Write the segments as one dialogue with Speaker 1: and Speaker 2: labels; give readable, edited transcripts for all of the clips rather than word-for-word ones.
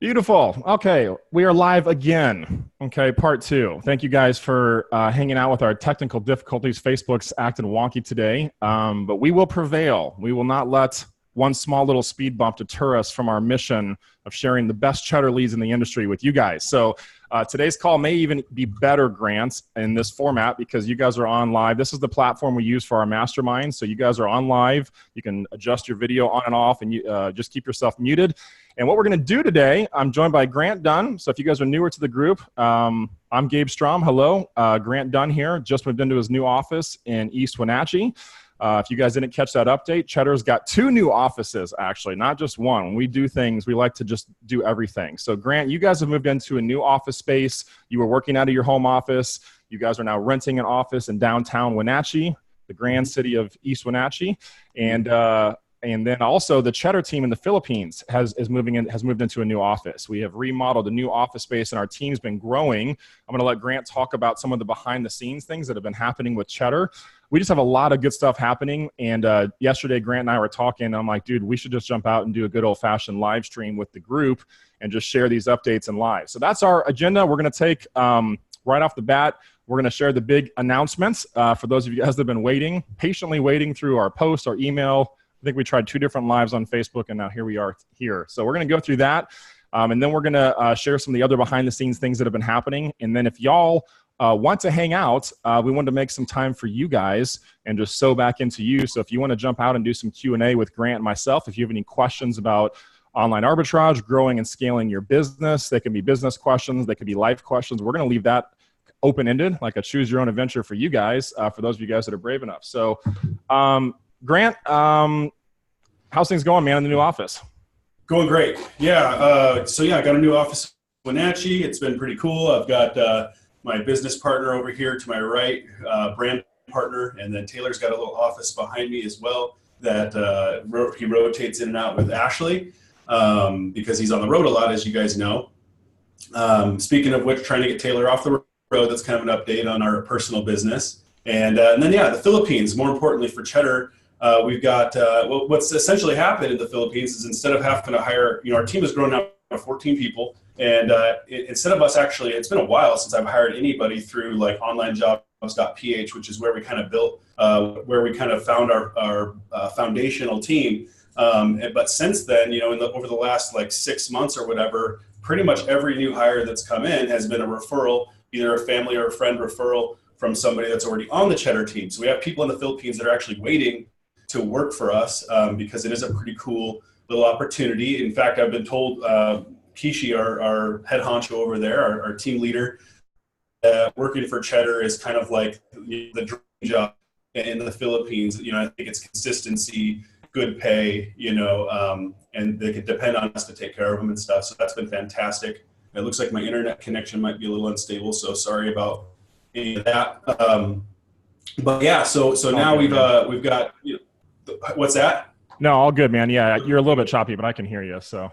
Speaker 1: Beautiful. Okay, we are live again. Okay, part two. Thank you guys for hanging out with our technical difficulties. Facebook's acting wonky today, but we will prevail. We will not let one small little speed bump deter us from our mission of sharing the best cheddar leads in the industry with you guys. So today's call may even be better, Grant, in this format because you guys are on live. This is the platform we use for our mastermind. So you guys are on live. You can adjust your video on and off, and you just keep yourself muted. And what we're going to do today, I'm joined by Grant Dunn. So if you guys are newer to the group, I'm Gabe Strom. Hello. Grant Dunn here. Just moved into his new office in East Wenatchee. If you guys didn't catch that update, Cheddar's got 2 new offices, actually, not just one. When we do things, we like to just do everything. So, Grant, you guys have moved into a new office space. You were working out of your home office. You guys are now renting an office in downtown Wenatchee, the grand city of East Wenatchee. And then also the Cheddar team in the Philippines has moved into a new office. We have remodeled a new office space, and our team's been growing. I'm going to let Grant talk about some of the behind-the-scenes things that have been happening with Cheddar. We just have a lot of good stuff happening. And yesterday, Grant and I were talking. I'm like, dude, we should just jump out and do a good old-fashioned live stream with the group and just share these updates in live. So that's our agenda. We're going to take right off the bat. We're going to share the big announcements for those of you guys that have been waiting, patiently waiting through our post, our email. I think we tried 2 different lives on Facebook, and now here we are here. So we're going to go through that, and then we're going to share some of the other behind-the-scenes things that have been happening. And then if y'all want to hang out, we wanted to make some time for you guys and just sew back into you. So if you want to jump out and do some Q&A with Grant and myself, if you have any questions about online arbitrage, growing and scaling your business, they can be business questions, they could be life questions. We're going to leave that open-ended, like a choose-your-own-adventure for you guys, for those of you guys that are brave enough. So Grant, how's things going, man, in the new office?
Speaker 2: Going great. Yeah. I got a new office in Wenatchee. It's been pretty cool. I've got my business partner over here to my right, brand partner, and then Taylor's got a little office behind me as well that he rotates in and out with Ashley because he's on the road a lot, as you guys know. Speaking of which, trying to get Taylor off the road, that's kind of an update on our personal business. And then the Philippines, more importantly for Cheddar, we've got, what's essentially happened in the Philippines is instead of having to hire, our team has grown now to 14 people. And instead of us actually, it's been a while since I've hired anybody through like onlinejobs.ph, which is where we kind of built, where we kind of found our foundational team. But since then, over the last like 6 months or whatever, pretty much every new hire that's come in has been a referral, either a family or a friend referral from somebody that's already on the Cheddar team. So we have people in the Philippines that are actually waiting to work for us because it is a pretty cool little opportunity. In fact, I've been told Kishi, our head honcho over there, our team leader, working for Cheddar is kind of like the dream job in the Philippines. I think it's consistency, good pay, and they could depend on us to take care of them and stuff. So that's been fantastic. It looks like my internet connection might be a little unstable, so sorry about any of that. But yeah, so now we've got, what's that?
Speaker 1: No, all good, man. Yeah, you're a little bit choppy, but I can hear you. So.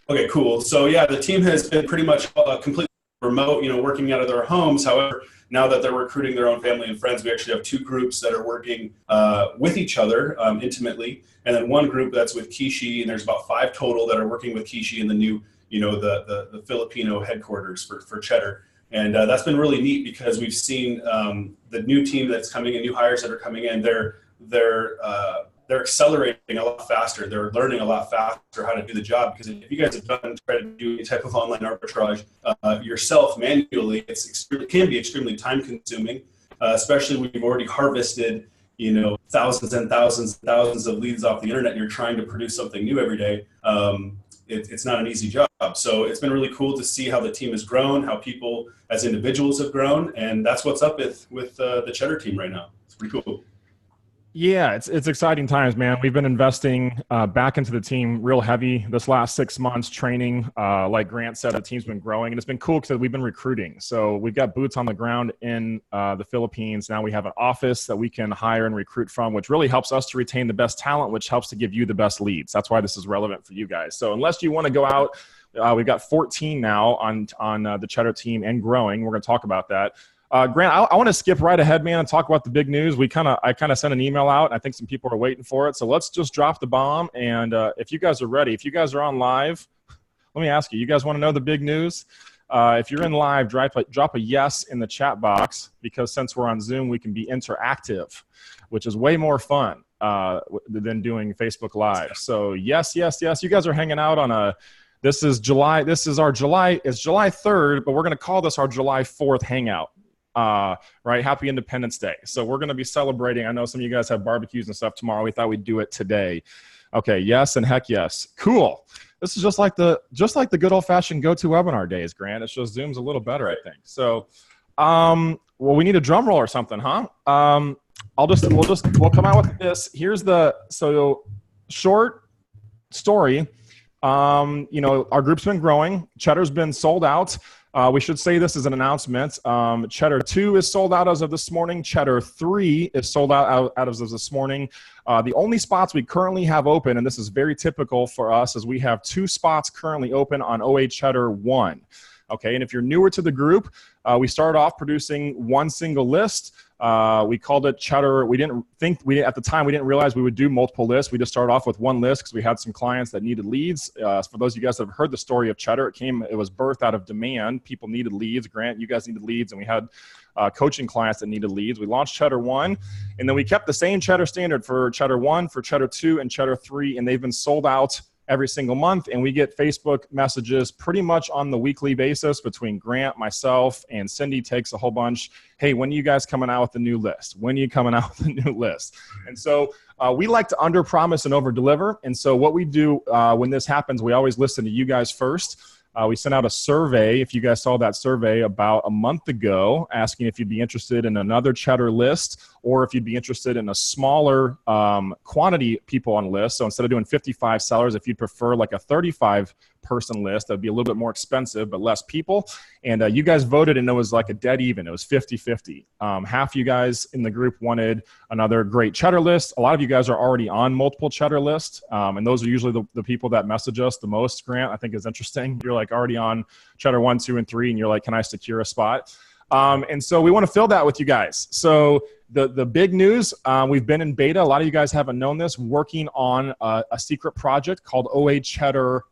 Speaker 2: Okay, cool. So yeah, the team has been pretty much completely remote, working out of their homes. However, now that they're recruiting their own family and friends, we actually have 2 groups that are working with each other intimately, and then 1 group that's with Kishi, and there's about 5 total that are working with Kishi in the new, the Filipino headquarters for Cheddar. And that's been really neat because we've seen the new team that's coming in, new hires that are coming in, they're accelerating a lot faster. They're learning a lot faster how to do the job, because if you guys have tried to do any type of online arbitrage yourself manually, it can be extremely time consuming, especially when you've already harvested, thousands and thousands and thousands of leads off the internet and you're trying to produce something new every day. It's not an easy job. So it's been really cool to see how the team has grown, how people as individuals have grown, and that's what's up with the Cheddar team right now. It's pretty cool.
Speaker 1: Yeah, it's exciting times, man. We've been investing back into the team real heavy this last 6 months, training. Like Grant said, the team's been growing, and it's been cool because we've been recruiting. So we've got boots on the ground in the Philippines. Now we have an office that we can hire and recruit from, which really helps us to retain the best talent, which helps to give you the best leads. That's why this is relevant for you guys. So unless you want to go out, we've got 14 now on the Cheddar team and growing. We're going to talk about that. Grant, I want to skip right ahead, man, and talk about the big news. I kind of sent an email out, and I think some people are waiting for it. So let's just drop the bomb. And if you guys are ready, if you guys are on live, let me ask you, you guys want to know the big news? If you're in live, drop a yes in the chat box, because since we're on Zoom, we can be interactive, which is way more fun than doing Facebook Live. So yes, yes, yes. You guys are hanging out on this is July 3rd, but we're going to call this our July 4th hangout. Right? Happy Independence Day. So we're going to be celebrating. I know some of you guys have barbecues and stuff tomorrow. We thought we'd do it today. Okay. Yes. And heck yes. Cool. This is just like the good old fashioned GoToWebinar days, Grant. It's just Zoom's a little better, I think. So, well, we need a drum roll or something, huh? We'll come out with this. Here's so short story. Our group's been growing. Cheddar's been sold out. We should say this as an announcement. Cheddar 2 is sold out as of this morning. Cheddar 3 is sold out as of this morning. The only spots we currently have open, and this is very typical for us, is we have 2 spots currently open on OA Cheddar 1. Okay, and if you're newer to the group, we started off producing one single list. We called it Cheddar. At the time, we didn't realize we would do multiple lists. We just started off with one list because we had some clients that needed leads. For those of you guys that have heard the story of Cheddar, it was birthed out of demand. People needed leads. Grant, you guys needed leads, and we had coaching clients that needed leads. We launched Cheddar 1, and then we kept the same Cheddar standard for Cheddar 1, for Cheddar 2, and Cheddar 3, and they've been sold out every single month. And we get Facebook messages pretty much on the weekly basis between Grant, myself, and Cindy takes a whole bunch. Hey, when are you guys coming out with the new list? When are you coming out with the new list? And so we like to under promise and over deliver. And so what we do when this happens, we always listen to you guys first. We sent out a survey, if you guys saw that survey, about a month ago, asking if you'd be interested in another Cheddar list, or if you'd be interested in a smaller quantity people on list. So instead of doing 55 sellers, if you'd prefer like a 35-person list, that'd be a little bit more expensive, but less people. And you guys voted, and it was like a dead even. It was 50-50. Half you guys in the group wanted another great Cheddar list. A lot of you guys are already on multiple Cheddar lists, and those are usually the people that message us the most. Grant, I think is interesting. You're like already on Cheddar 1, 2, and 3, and you're like, can I secure a spot? And so we want to fill that with you guys. So the big news, we've been in beta. A lot of you guys haven't known this, working on a secret project called OA Cheddar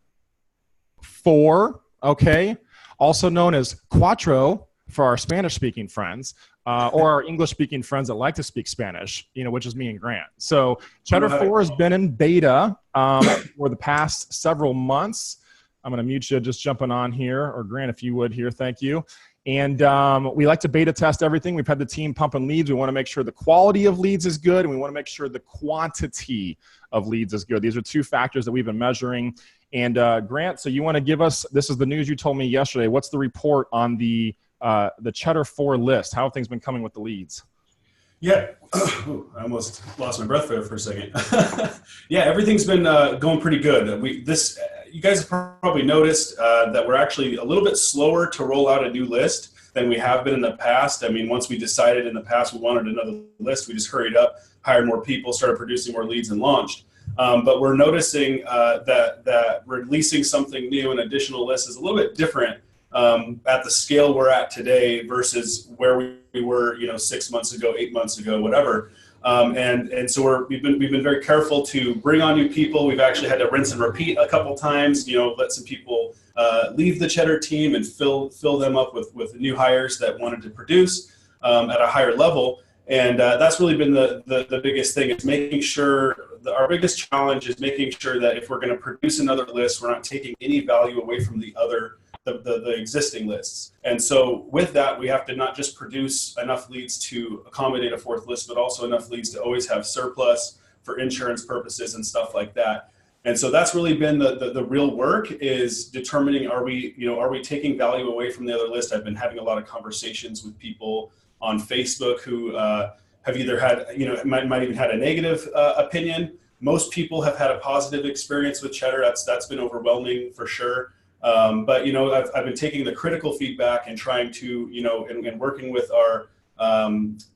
Speaker 1: 4, okay? Also known as Cuatro for our Spanish-speaking friends, or our English-speaking friends that like to speak Spanish, which is me and Grant. So Cheddar 4 has been in beta for the past several months. I'm going to mute you just jumping on here, or Grant, if you would here, thank you. And we like to beta test everything. We've had the team pumping leads. We want to make sure the quality of leads is good, and we want to make sure the quantity of leads is good. These are 2 factors that we've been measuring. And Grant, so you want to give us, this is the news you told me yesterday. What's the report on the Cheddar 4 list? How have things been coming with the leads?
Speaker 2: Yeah, ooh, I almost lost my breath there for a second. Yeah, everything's been going pretty good. You guys have probably noticed that we're actually a little bit slower to roll out a new list than we have been in the past. I mean, once we decided in the past we wanted another list, we just hurried up, hired more people, started producing more leads, and launched. But we're noticing that releasing something new, an additional list, is a little bit different at the scale we're at today versus where we were, 6 months ago, 8 months ago, whatever. And so we've been very careful to bring on new people. We've actually had to rinse and repeat a couple times, let some people leave the Cheddar team and fill them up with new hires that wanted to produce at a higher level. And that's really been the biggest thing, is making sure our biggest challenge is making sure that if we're going to produce another list, we're not taking any value away from the existing lists. And so with that, we have to not just produce enough leads to accommodate a 4th list, but also enough leads to always have surplus for insurance purposes and stuff like that. And so that's really been the real work, is determining, are we taking value away from the other list? I've been having a lot of conversations with people on Facebook who have either had, might even had a negative opinion. Most people have had a positive experience with Cheddar. That's been overwhelming for sure. But I've been taking the critical feedback and trying to, and working with our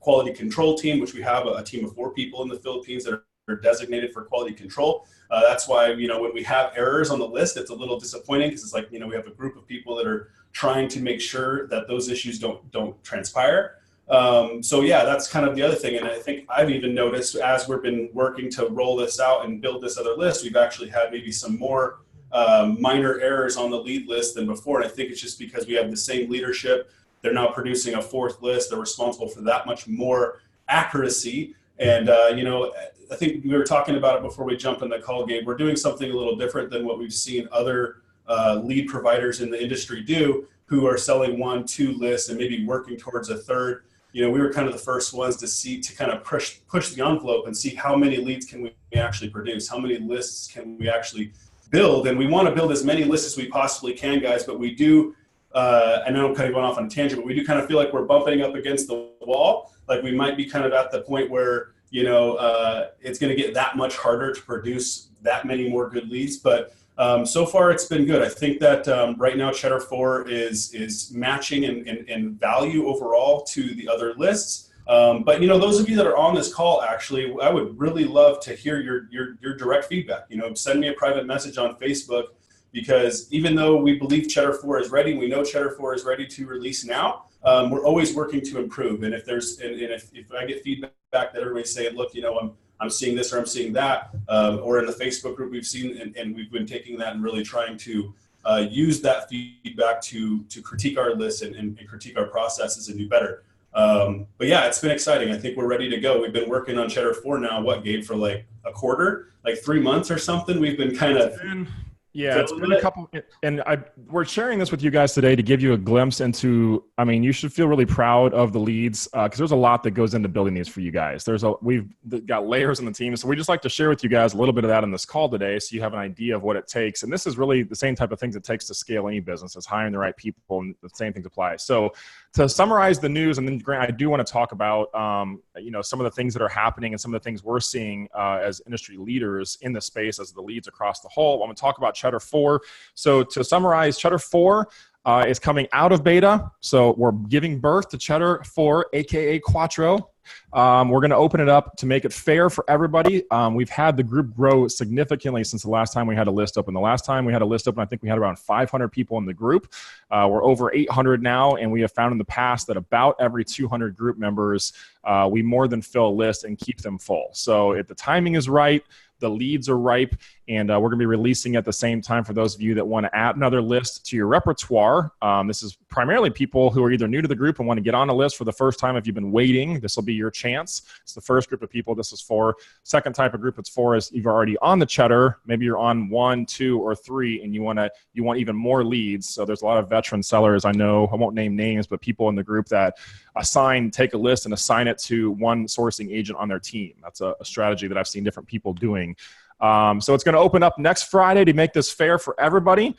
Speaker 2: quality control team, which we have a team of 4 people in the Philippines that are designated for quality control. That's why, when we have errors on the list, it's a little disappointing, because it's like, we have a group of people that are trying to make sure that those issues don't transpire. So yeah, that's kind of the other thing. And I think I've even noticed, as we've been working to roll this out and build this other list, we've actually had maybe some more minor errors on the lead list than before. And I think it's just because we have the same leadership. They're now producing a fourth list. They're responsible for that much more accuracy. And, you know, I think we were talking about it before we jumped in the call, Gabe. We're doing something a little different than what we've seen other lead providers in the industry do, who are selling 1, 2 lists and maybe working towards a third. You know, we were kind of the first ones to kind of push the envelope and see how many leads can we actually produce, how many lists can we actually build. And we want to build as many lists as we possibly can, guys, but we do, I know I'm kind of going off on a tangent, but we do kind of feel like we're bumping up against the wall. Like we might be kind of at the point where, you know, it's going to get that much harder to produce that many more good leads. But so far it's been good. I think that right now Cheddar 4 is matching in value overall to the other lists. But, you know, those of you that are on this call, actually, I would really love to hear your direct feedback. You know, send me a private message on Facebook, because even though we believe Cheddar 4 is ready, we know Cheddar 4 is ready to release now, we're always working to improve. And if there's, and if I get feedback that everybody's saying, look, you know, I'm seeing this or I'm seeing that, or in the Facebook group we've seen, and we've been taking that and really trying to use that feedback to critique our lists and critique our processes and do better. But yeah, it's been exciting. I think we're ready to go. We've been working on Cheddar 4 now, what, Gabe, for like a quarter, like 3 months or something. We've been kind of...
Speaker 1: Yeah, it's been a couple, and we're sharing this with you guys today to give you a glimpse into, I mean, you should feel really proud of the leads, because there's a lot that goes into building these for you guys. We've got layers in the team, so we just like to share with you guys a little bit of that in this call today, so you have an idea of what it takes. And this is really the same type of things it takes to scale any business. It's hiring the right people, and the same things apply. So to summarize the news, and then Grant, I do want to talk about, you know, some of the things that are happening and some of the things we're seeing as industry leaders in the space as the leads across the whole. I'm going to talk about Cheddar 4. So to summarize, Cheddar 4 is coming out of beta. So we're giving birth to Cheddar 4, aka Quattro. We're going to open it up to make it fair for everybody. We've had the group grow significantly since the last time we had a list open. The last time we had a list open, I think we had around 500 people in the group. We're over 800 now, and we have found in the past that about every 200 group members, we more than fill a list and keep them full. So if the timing is right, the leads are ripe, and we're going to be releasing at the same time for those of you that want to add another list to your repertoire. This is primarily people who are either new to the group and want to get on a list for the first time. If you've been waiting, this will be your chance. It's the first group of people this is for. Second type of group it's for is you're already on the Cheddar. Maybe you're on 1, 2, or 3, and you want even more leads. So there's a lot of veteran sellers. I know, I won't name names, but people in the group that take a list and assign it to one sourcing agent on their team. That's a strategy that I've seen different people doing. So it's going to open up next Friday to make this fair for everybody.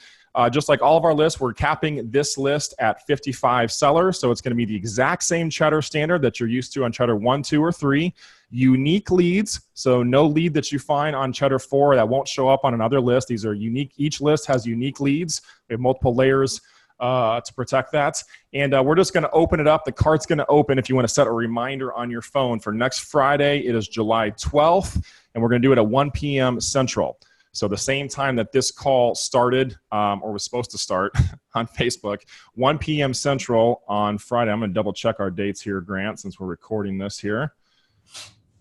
Speaker 1: Just like all of our lists, we're capping this list at 55 sellers. So it's going to be the exact same Cheddar standard that you're used to on Cheddar 1, 2, or 3. Unique leads. So no lead that you find on Cheddar 4 that won't show up on another list. These are unique. Each list has unique leads. We have multiple layers to protect that. And we're just going to open it up. The cart's going to open if you want to set a reminder on your phone for next Friday. It is July 12th, and we're going to do it at 1 p.m. Central. So the same time that this call started or was supposed to start on Facebook, 1 p.m. Central on Friday. I'm going to double check our dates here, Grant, since we're recording this here.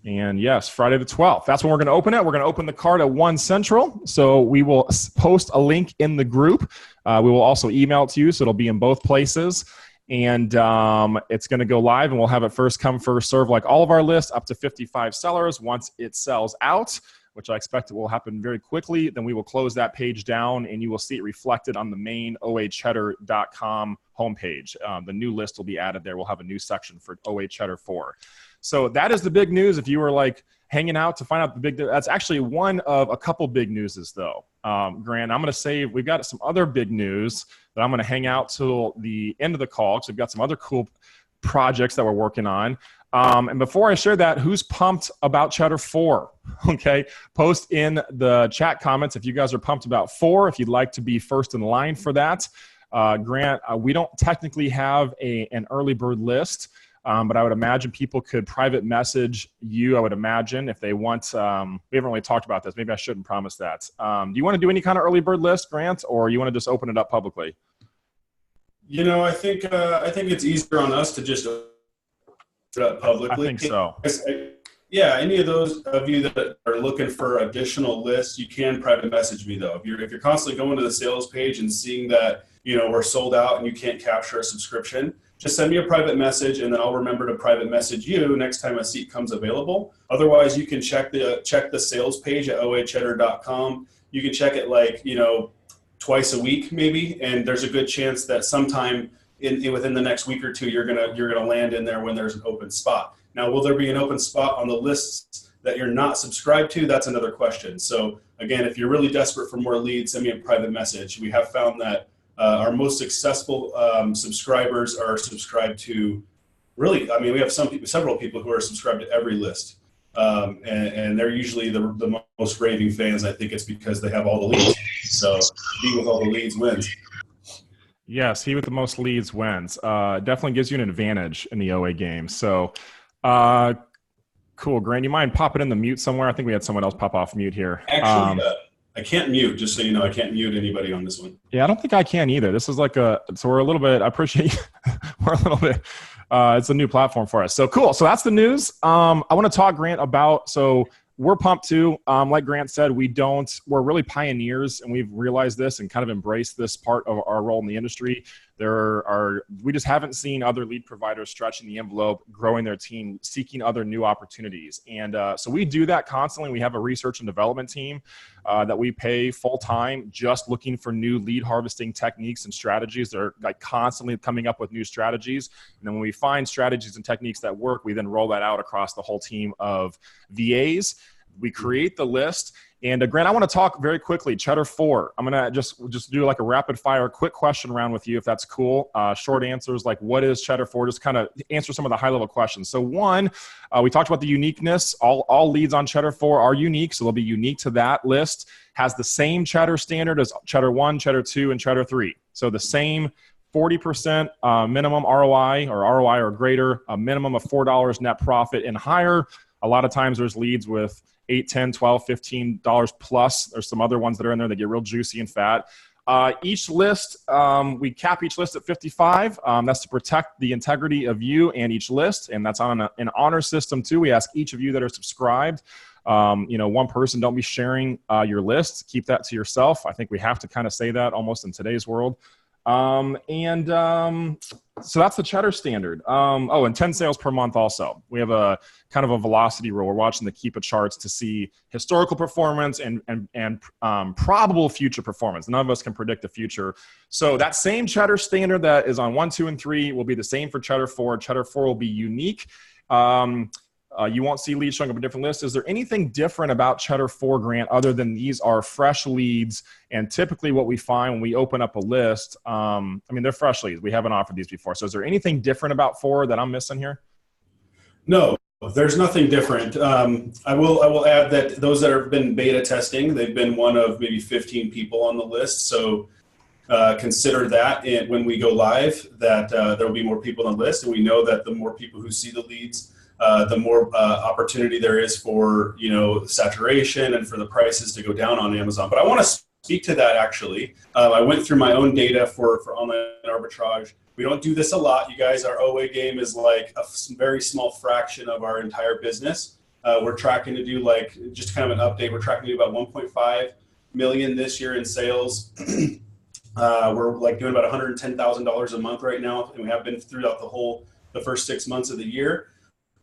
Speaker 1: And yes, Friday the 12th. That's when we're going to open it. We're going to open the card at 1 Central. So we will post a link in the group. We will also email it to you, so it'll be in both places. And it's going to go live, and we'll have it first come, first serve, like all of our lists, up to 55 sellers. Once it sells out, which I expect it will happen very quickly, then we will close that page down, and you will see it reflected on the main oacheddar.com homepage. The new list will be added there. We'll have a new section for OA Cheddar 4. So that is the big news. If you were like hanging out to find out the big, that's actually one of a couple big newses though. Grant, I'm going to say we've got some other big news that I'm going to hang out till the end of the call, because we've got some other cool projects that we're working on. And before I share that, who's pumped about Cheddar 4? Okay, post in the chat comments if you guys are pumped about 4, if you'd like to be first in line for that. Grant, we don't technically have an early bird list, but I would imagine people could private message you, I would imagine, if they want. We haven't really talked about this. Maybe I shouldn't promise that. Do you want to do any kind of early bird list, Grant, or you want to just open it up publicly?
Speaker 2: You know, I think it's easier on us to just put it up publicly.
Speaker 1: I think so.
Speaker 2: Yeah, any of those of you that are looking for additional lists, you can private message me though. If you're constantly going to the sales page and seeing that, you know, we're sold out and you can't capture a subscription, just send me a private message and then I'll remember to private message you next time a seat comes available. Otherwise, you can check the sales page at oacheddar.com. You can check it like, you know, twice a week maybe, and there's a good chance that sometime within the next week or two you're gonna land in there when there's an open spot. Now, will there be an open spot on the lists that you're not subscribed to? That's another question. So again, if you're really desperate for more leads, send me a private message. We have found that our most successful subscribers are subscribed to, really, I mean, we have several people who are subscribed to every list. And they're usually the most raving fans. I think it's because they have all the leads. So he with all the leads wins.
Speaker 1: Yes, he with the most leads wins. Definitely gives you an advantage in the OA game. So cool. Grant, you mind popping in the mute somewhere? I think we had someone else pop off mute here.
Speaker 2: Actually, I can't mute, just so you know, I can't mute anybody on this one.
Speaker 1: Yeah, I don't think I can either. This is like so we're a little bit, I appreciate we're a little bit, it's a new platform for us. So cool. So that's the news. I want to talk, Grant, about, so we're pumped too. Like Grant said, we're really pioneers, and we've realized this and kind of embraced this part of our role in the industry. We just haven't seen other lead providers stretching the envelope, growing their team, seeking other new opportunities. And so we do that constantly. We have a research and development team that we pay full time, just looking for new lead harvesting techniques and strategies. They're like constantly coming up with new strategies. And then when we find strategies and techniques that work, we then roll that out across the whole team of VAs. We create the list. And Grant, I want to talk very quickly, Cheddar 4. I'm going to just do like a rapid fire quick question round with you, if that's cool. Short answers like, what is Cheddar 4? Just kind of answer some of the high level questions. So one, we talked about the uniqueness. All leads on Cheddar 4 are unique. So they'll be unique to that list. Has the same Cheddar standard as Cheddar 1, Cheddar 2, and Cheddar 3. So the same 40% minimum ROI or greater, a minimum of $4 net profit and higher. A lot of times there's leads with $8, $10, $12, $15 plus. There's some other ones that are in there that get real juicy and fat. Each list, we cap each list at 55. That's to protect the integrity of you and each list. And that's on an honor system too. We ask each of you that are subscribed, one person, don't be sharing your list. Keep that to yourself. I think we have to kind of say that almost in today's world. So that's the Cheddar standard. And 10 sales per month also. We have a kind of a velocity rule. We're watching the Keepa charts to see historical performance and probable future performance. None of us can predict the future. So that same Cheddar standard that is on 1, 2, and 3 will be the same for Cheddar 4. Cheddar 4 will be unique. You won't see leads showing up in different lists. Is there anything different about Cheddar 4, Grant, other than these are fresh leads? And typically what we find when we open up a list, they're fresh leads. We haven't offered these before. So is there anything different about 4 that I'm missing here?
Speaker 2: No, there's nothing different. I will add that those that have been beta testing, they've been one of maybe 15 people on the list. So consider that when we go live, that there will be more people on the list. And we know that the more people who see the leads, the more opportunity there is for, saturation and for the prices to go down on Amazon. But I want to speak to that actually. I went through my own data for online arbitrage. We don't do this a lot, you guys. Our OA game is like a very small fraction of our entire business. We're tracking to do just kind of an update. We're tracking to do about 1.5 million this year in sales. We're doing about $110,000 a month right now, and we have been throughout the first 6 months of the year.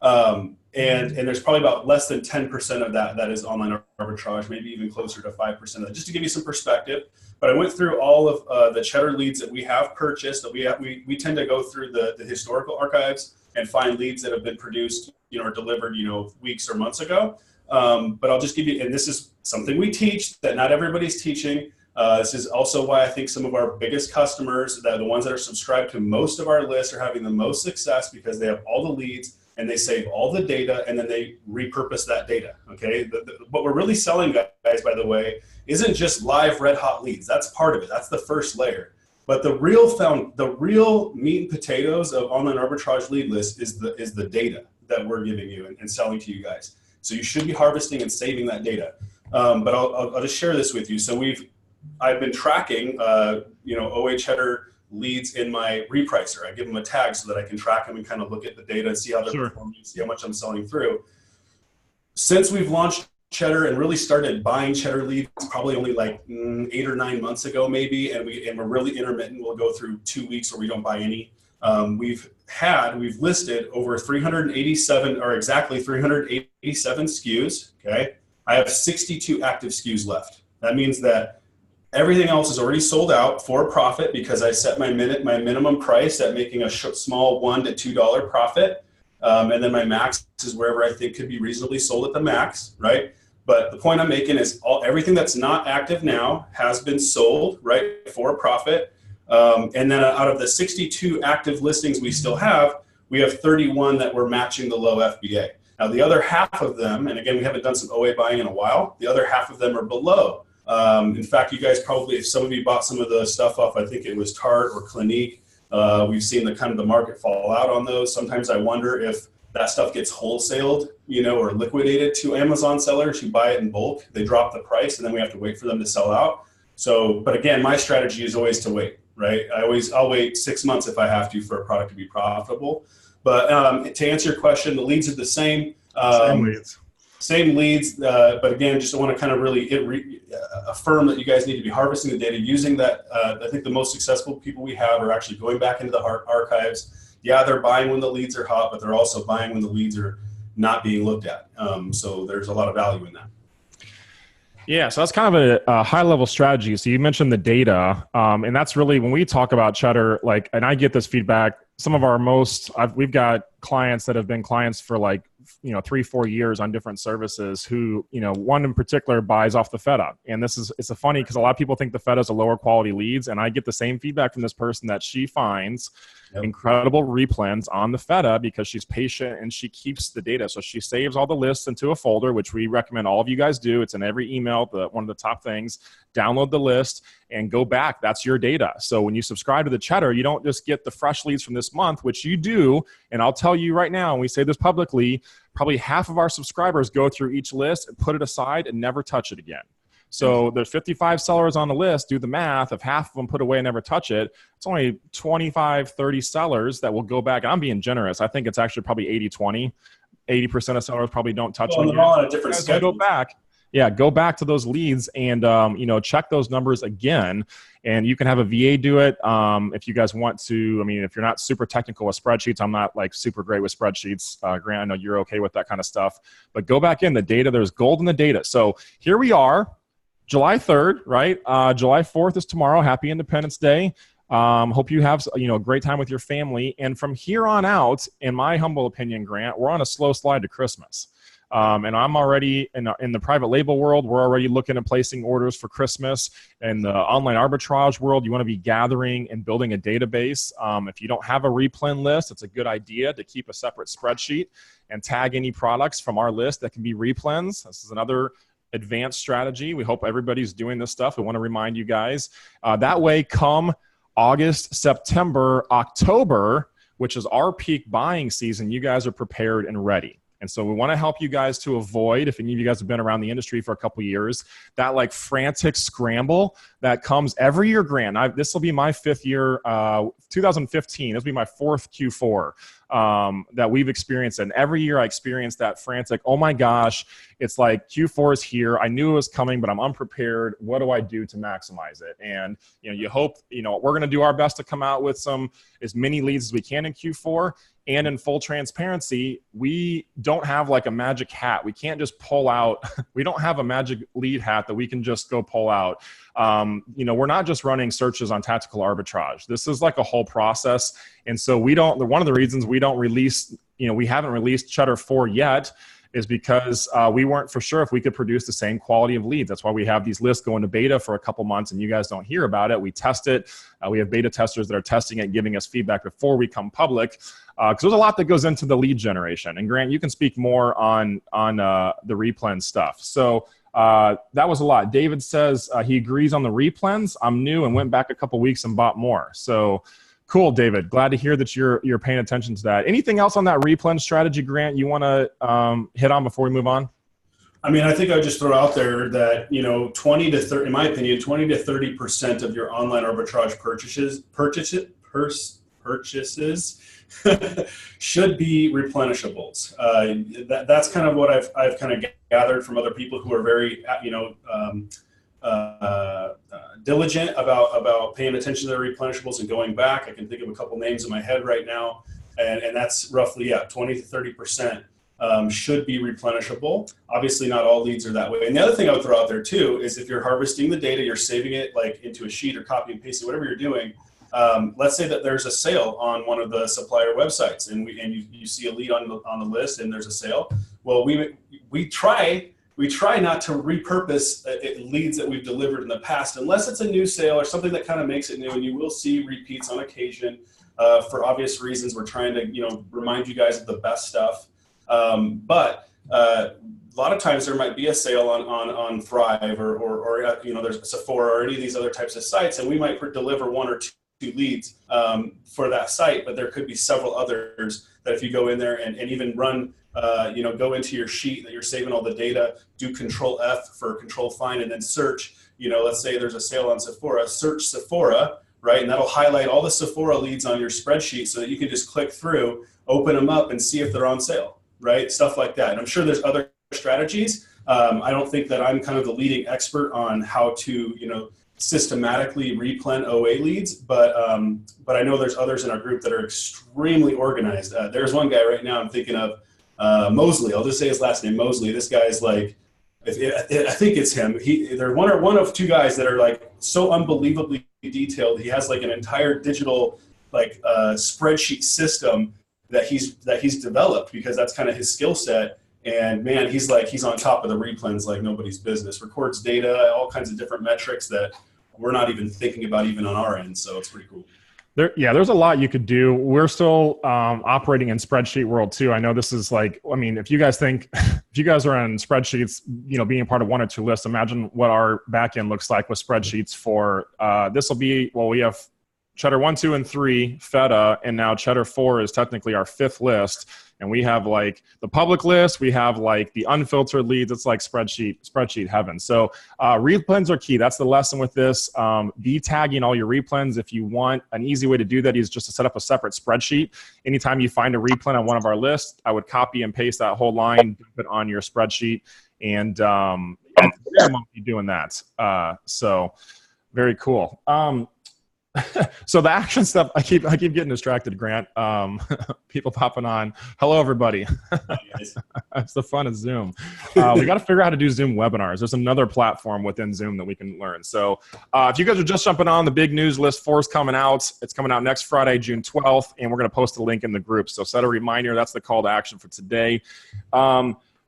Speaker 2: And there's probably about less than 10% of that is online arbitrage, maybe even closer to 5% of that, just to give you some perspective. But I went through all of the Cheddar leads that we have purchased. That we tend to go through the historical archives and find leads that have been produced, or delivered, weeks or months ago. But I'll just give you, and this is something we teach that not everybody's teaching. This is also why I think some of our biggest customers, the ones that are subscribed to most of our lists, are having the most success because they have all the leads and they save all the data and then they repurpose that data. Okay, what we're really selling, guys, by the way, isn't just live red hot leads. That's part of it. That's the first layer. But the real meat and potatoes of online arbitrage lead list is the data that we're giving you and selling to you guys. So you should be harvesting and saving that data. But I'll just share this with you. So I've been tracking, OA Cheddar leads in my repricer. I give them a tag so that I can track them and kind of look at the data and see how they're performing, see how much I'm selling through. Since we've launched cheddar and really started buying cheddar leads probably only like 8 or 9 months ago maybe, and we're really intermittent. We'll go through 2 weeks where we don't buy any. We've listed over 387 or exactly 387 SKUs. Okay, I have 62 active SKUs left. That means that everything else is already sold out for profit because I set my minimum price at making a small $1 to $2 profit. And then my max is wherever I think could be reasonably sold at the max, right? But the point I'm making is everything that's not active now has been sold, right, for a profit. And then out of the 62 active listings we still have, we have 31 that we're matching the low FBA. Now, the other half of them, and again, we haven't done some OA buying in a while, the other half of them are below. In fact, you guys probably, if some of you bought some of the stuff off, I think it was Tarte or Clinique, we've seen the market fall out on those. Sometimes I wonder if that stuff gets wholesaled, or liquidated to Amazon sellers who buy it in bulk. They drop the price and then we have to wait for them to sell out. So, but again, my strategy is always to wait, right? I'll wait 6 months if I have to for a product to be profitable. But to answer your question, the leads are the same. Same leads, but again, just want to kind of really affirm that you guys need to be harvesting the data using that. I think the most successful people we have are actually going back into the archives. Yeah, they're buying when the leads are hot, but they're also buying when the leads are not being looked at. So there's a lot of value in that.
Speaker 1: Yeah, so that's kind of a high-level strategy. So you mentioned the data, and that's really when we talk about cheddar. And I get this feedback. Some of our we've got clients that have been clients for 3-4 years on different services. Who one in particular buys off the feta, and it's funny because a lot of people think the feta is a lower quality leads, and I get the same feedback from this person that she finds incredible replens on the feta because she's patient and she keeps the data. So she saves all the lists into a folder, which we recommend all of you guys do. It's in every email, one of the top things. Download the list and go back. That's your data. So when you subscribe to the cheddar, you don't just get the fresh leads from this month, which you do. And I'll tell you right now, and we say this publicly, probably half of our subscribers go through each list and put it aside and never touch it again. So there's 55 sellers on the list. Do the math. If half of them put away and never touch it, it's only 25, 30 sellers that will go back. I'm being generous. I think it's actually probably 80-20. 80% of sellers probably don't touch it.
Speaker 2: They're all on a different schedule.
Speaker 1: Go back. Yeah, go back to those leads and check those numbers again. And you can have a VA do it if you guys want to. I mean, if you're not super technical with spreadsheets, I'm not super great with spreadsheets. Grant, I know you're okay with that kind of stuff. But go back in the data. There's gold in the data. So here we are. July 3rd, right? July 4th is tomorrow. Happy Independence Day. Hope you have a great time with your family. And from here on out, in my humble opinion, Grant, we're on a slow slide to Christmas. And I'm already in the private label world. We're already looking at placing orders for Christmas. In the online arbitrage world, you want to be gathering and building a database. If you don't have a replen list, it's a good idea to keep a separate spreadsheet and tag any products from our list that can be replens. This is another advanced strategy. We hope everybody's doing this stuff. We want to remind you guys. That way, come August, September, October, which is our peak buying season, you guys are prepared and ready. And so we want to help you guys to avoid, if any of you guys have been around the industry for a couple of years, that frantic scramble that comes every year. Grant, this will be my 5th year, 2015. This will be my 4th Q4 that we've experienced. And every year I experience that frantic, oh my gosh, it's like Q4 is here. I knew it was coming, but I'm unprepared. What do I do to maximize it? And you hope, we're going to do our best to come out with as many leads as we can in Q4. And in full transparency, we don't have a magic hat. We can't just pull out. We don't have a magic lead hat that we can just go pull out. We're not just running searches on tactical arbitrage. This is a whole process. And so one of the reasons we don't release, we haven't released Cheddar 4 yet is because we weren't for sure if we could produce the same quality of leads. That's why we have these lists going to beta for a couple months and you guys don't hear about it. We test it. We have beta testers that are testing it, giving us feedback before we come public. Because there's a lot that goes into the lead generation. And Grant, you can speak more on the replen stuff. So that was a lot. David says he agrees on the replens. I'm new and went back a couple weeks and bought more. So cool, David. Glad to hear that you're paying attention to that. Anything else on that replen strategy, Grant, you want to hit on before we move on?
Speaker 2: I mean, I think I would just throw out there that, 20 to 30, in my opinion, 20 to 30% of your online arbitrage purchases should be replenishables. That's kind of what I've kind of gathered from other people who are very, diligent about paying attention to their replenishables and going back. I can think of a couple names in my head right now, and that's roughly 20 to 30% should be replenishable. Obviously, not all leads are that way. And the other thing I would throw out there too is if you're harvesting the data, you're saving it like into a sheet or copy and pasting, whatever you're doing. Let's say that there's a sale on one of the supplier websites, and you see a lead on the list, and there's a sale. Well, we try not to repurpose leads that we've delivered in the past, unless it's a new sale or something that kind of makes it new. And you will see repeats on occasion for obvious reasons. We're trying to remind you guys of the best stuff. But a lot of times there might be a sale on Thrive or there's a Sephora or any of these other types of sites, and we might deliver one or two leads for that site, but there could be several others that if you go in there and even run, go into your sheet that you're saving all the data, do Control F for Control Find, and then search, let's say there's a sale on Sephora, search Sephora, right? And that'll highlight all the Sephora leads on your spreadsheet so that you can just click through, open them up and see if they're on sale, right? Stuff like that. And I'm sure there's other strategies. I don't think that I'm kind of the leading expert on how to, systematically replen OA leads, but I know there's others in our group that are extremely organized. There's one guy right now I'm thinking of, Mosley. I'll just say his last name, Mosley. This guy is like, I think it's him. They're one of two guys that are like so unbelievably detailed. He has like an entire digital spreadsheet system that he's developed because that's kind of his skill set. And man, he's on top of the replens like nobody's business. Records data, all kinds of different metrics that we're not even thinking about even on our end. So it's pretty cool.
Speaker 1: There's a lot you could do. We're still operating in spreadsheet world too. I know this is if you guys are on spreadsheets, being part of one or two lists, imagine what our back end looks like with spreadsheets for, we have Cheddar 1, 2, and 3, Feta, and now Cheddar 4 is technically our 5th list. And we have the public list, we have the unfiltered leads. It's like spreadsheet heaven. So replens are key. That's the lesson with this. Be tagging all your replens. If you want an easy way to do that is just to set up a separate spreadsheet. Anytime you find a replen on one of our lists, I would copy and paste that whole line, dump it on your spreadsheet, and I'm doing that. So very cool. So the action stuff, I keep getting distracted, Grant. People popping on. Hello, everybody. It's the fun of Zoom. We got to figure out how to do Zoom webinars. There's another platform within Zoom that we can learn. So if you guys are just jumping on, the big news list 4 is coming out. It's coming out next Friday, June 12th, and we're going to post a link in the group. So set a reminder. That's the call to action for today.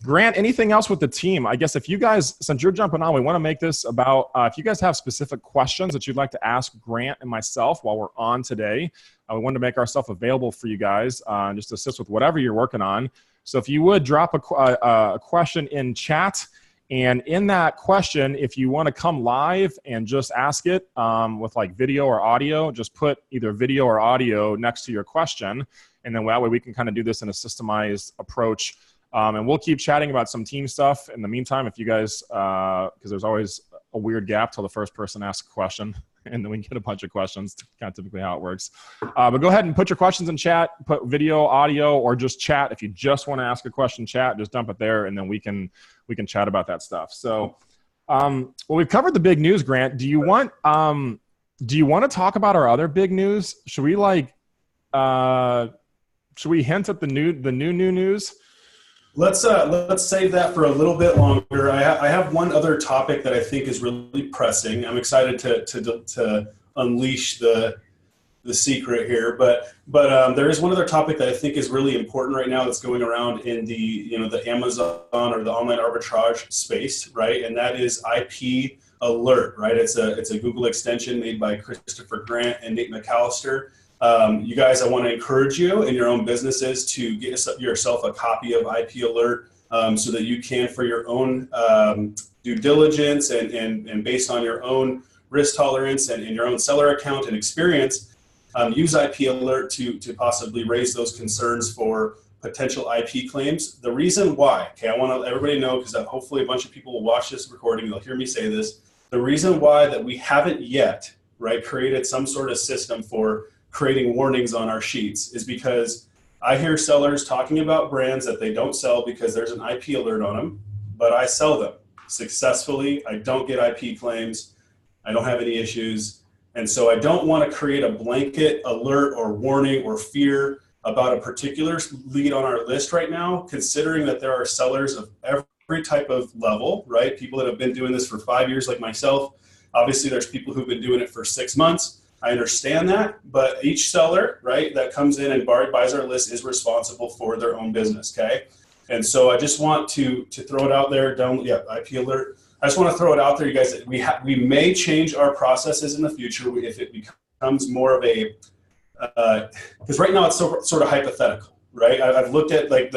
Speaker 1: Grant, anything else with the team? I guess if you guys, since you're jumping on, we want to make this about, if you guys have specific questions that you'd like to ask Grant and myself while we're on today, we wanted to make ourselves available for you guys, just to assist with whatever you're working on. So if you would drop a question in chat, and in that question, if you want to come live and just ask it with video or audio, just put either video or audio next to your question, and then that way we can kind of do this in a systemized approach. And we'll keep chatting about some team stuff in the meantime. If you guys, because there's always a weird gap till the first person asks a question, and then we get a bunch of questions. Kind of typically how it works. But go ahead and put your questions in chat. Put video, audio, or just chat. If you just want to ask a question, chat. Just dump it there, and then we can chat about that stuff. So, well, we've covered the big news. Grant, do you want to talk about our other big news? Should we hint at the new news?
Speaker 2: Let's save that for a little bit longer. I have one other topic that I think is really pressing. I'm excited to unleash the secret here, but there is one other topic that I think is really important right now that's going around in the Amazon or the online arbitrage space, right? And that is IP Alert, right? It's a Google extension made by Christopher Grant and Nate McAllister. You guys, I want to encourage you in your own businesses to get yourself a copy of IP Alert so that you can, for your own due diligence and based on your own risk tolerance and your own seller account and experience, use IP Alert to possibly raise those concerns for potential IP claims. The reason why, okay, I want to let everybody know, because hopefully a bunch of people will watch this recording, they'll hear me say this. The reason why that we haven't yet, right, created some sort of system for creating warnings on our sheets is because I hear sellers talking about brands that they don't sell because there's an IP alert on them, but I sell them successfully. I don't get IP claims. I don't have any issues. And so I don't want to create a blanket alert or warning or fear about a particular lead on our list right now, considering that there are sellers of every type of level, right? People that have been doing this for 5 years like myself. Obviously, there's people who've been doing it for 6 months. I understand that, but each seller, right, that comes in and buys our list is responsible for their own business, okay? And so I just want to throw it out there. IP alert. I just want to throw it out there, you guys. We may change our processes in the future if it becomes more of a, because right now it's sort of hypothetical, right? I've looked at like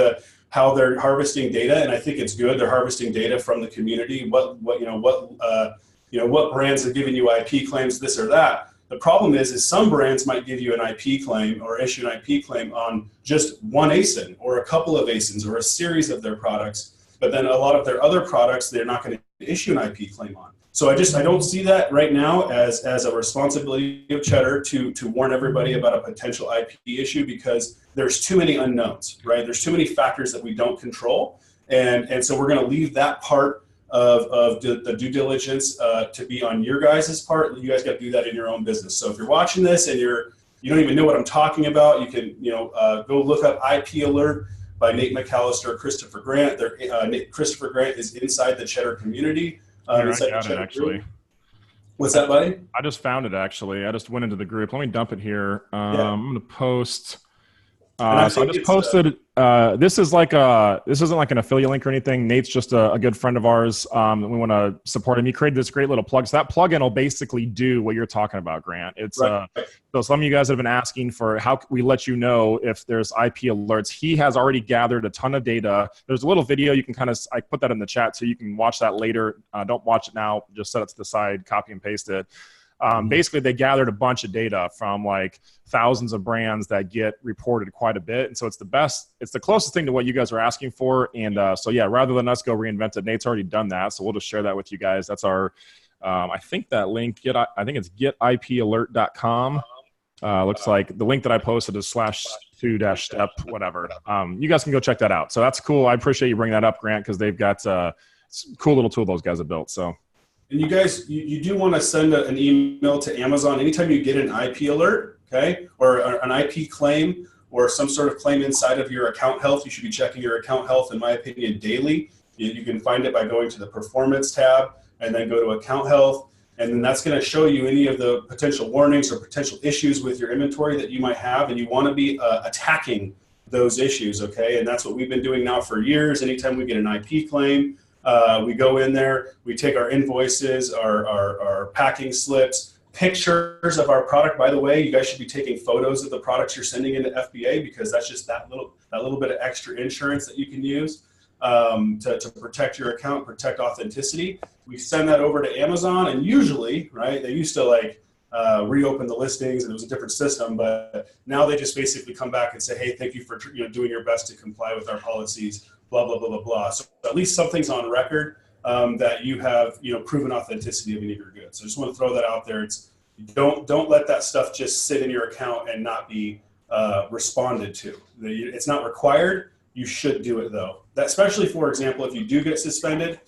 Speaker 2: how they're harvesting data, and I think it's good. They're harvesting data from the community. What brands have given you IP claims, this or that. The problem is some brands might give you an IP claim or issue an IP claim on just one ASIN or a couple of ASINs or a series of their products, but then a lot of their other products they're not going to issue an IP claim on. So I don't see that right now as a responsibility of Cheddar to warn everybody about a potential IP issue, because there's too many unknowns, right? There's too many factors that we don't control, and so we're going to leave that part of the due diligence to be on your guys' part. You guys got to do that in your own business. So if you're watching this and you don't even know what I'm talking about, you can go look up IP Alert by Nate McAllister or Christopher Grant. Christopher Grant is inside the Cheddar community.
Speaker 1: I got it, actually.
Speaker 2: Group. What's that, buddy?
Speaker 1: I just found it, actually. I just went into the group. Let me dump it here. I'm going to post. So I just posted. This isn't like an affiliate link or anything. Nate's just a good friend of ours. We want to support him. He created this great little plug. So that plugin will basically do what you're talking about, Grant. It's
Speaker 2: right.
Speaker 1: So some of you guys have been asking for how we let you know if there's IP alerts. He has already gathered a ton of data. There's a little video you can I put that in the chat so you can watch that later. Don't watch it now. Just set it to the side, copy and paste it. Basically, they gathered a bunch of data from like thousands of brands that get reported quite a bit. And so it's the closest thing to what you guys are asking for. And so, yeah, rather than us go reinvent it, Nate's already done that. So we'll just share that with you guys. That's our, I think that link, I think it's getipalert.com. Looks like the link that I posted is /2-step, whatever. You guys can go check that out. So that's cool. I appreciate you bringing that up, Grant, because they've got a cool little tool those guys have built. So.
Speaker 2: And you guys, you do want to send an email to Amazon anytime you get an IP alert, okay, or an IP claim or some sort of claim inside of your account health. You should be checking your account health, in my opinion, daily. You can find it by going to the Performance tab and then go to Account Health. And then that's going to show you any of the potential warnings or potential issues with your inventory that you might have. And you want to be attacking those issues, okay? And that's what we've been doing now for years. Anytime we get an IP claim, we go in there, we take our invoices, our packing slips, pictures of our product. By the way, you guys should be taking photos of the products you're sending into FBA, because that's just that little bit of extra insurance that you can use to protect your account, protect authenticity. We send that over to Amazon, and usually, right, they used to reopen the listings, and it was a different system, but now they just basically come back and say, hey, thank you for doing your best to comply with our policies, blah, blah, blah, blah, blah. So at least something's on record that you have proven authenticity of any of your goods. So I just want to throw that out there. Don't let that stuff just sit in your account and not be responded to. It's not required. You should do it, though. That, especially, for example, if you do get suspended,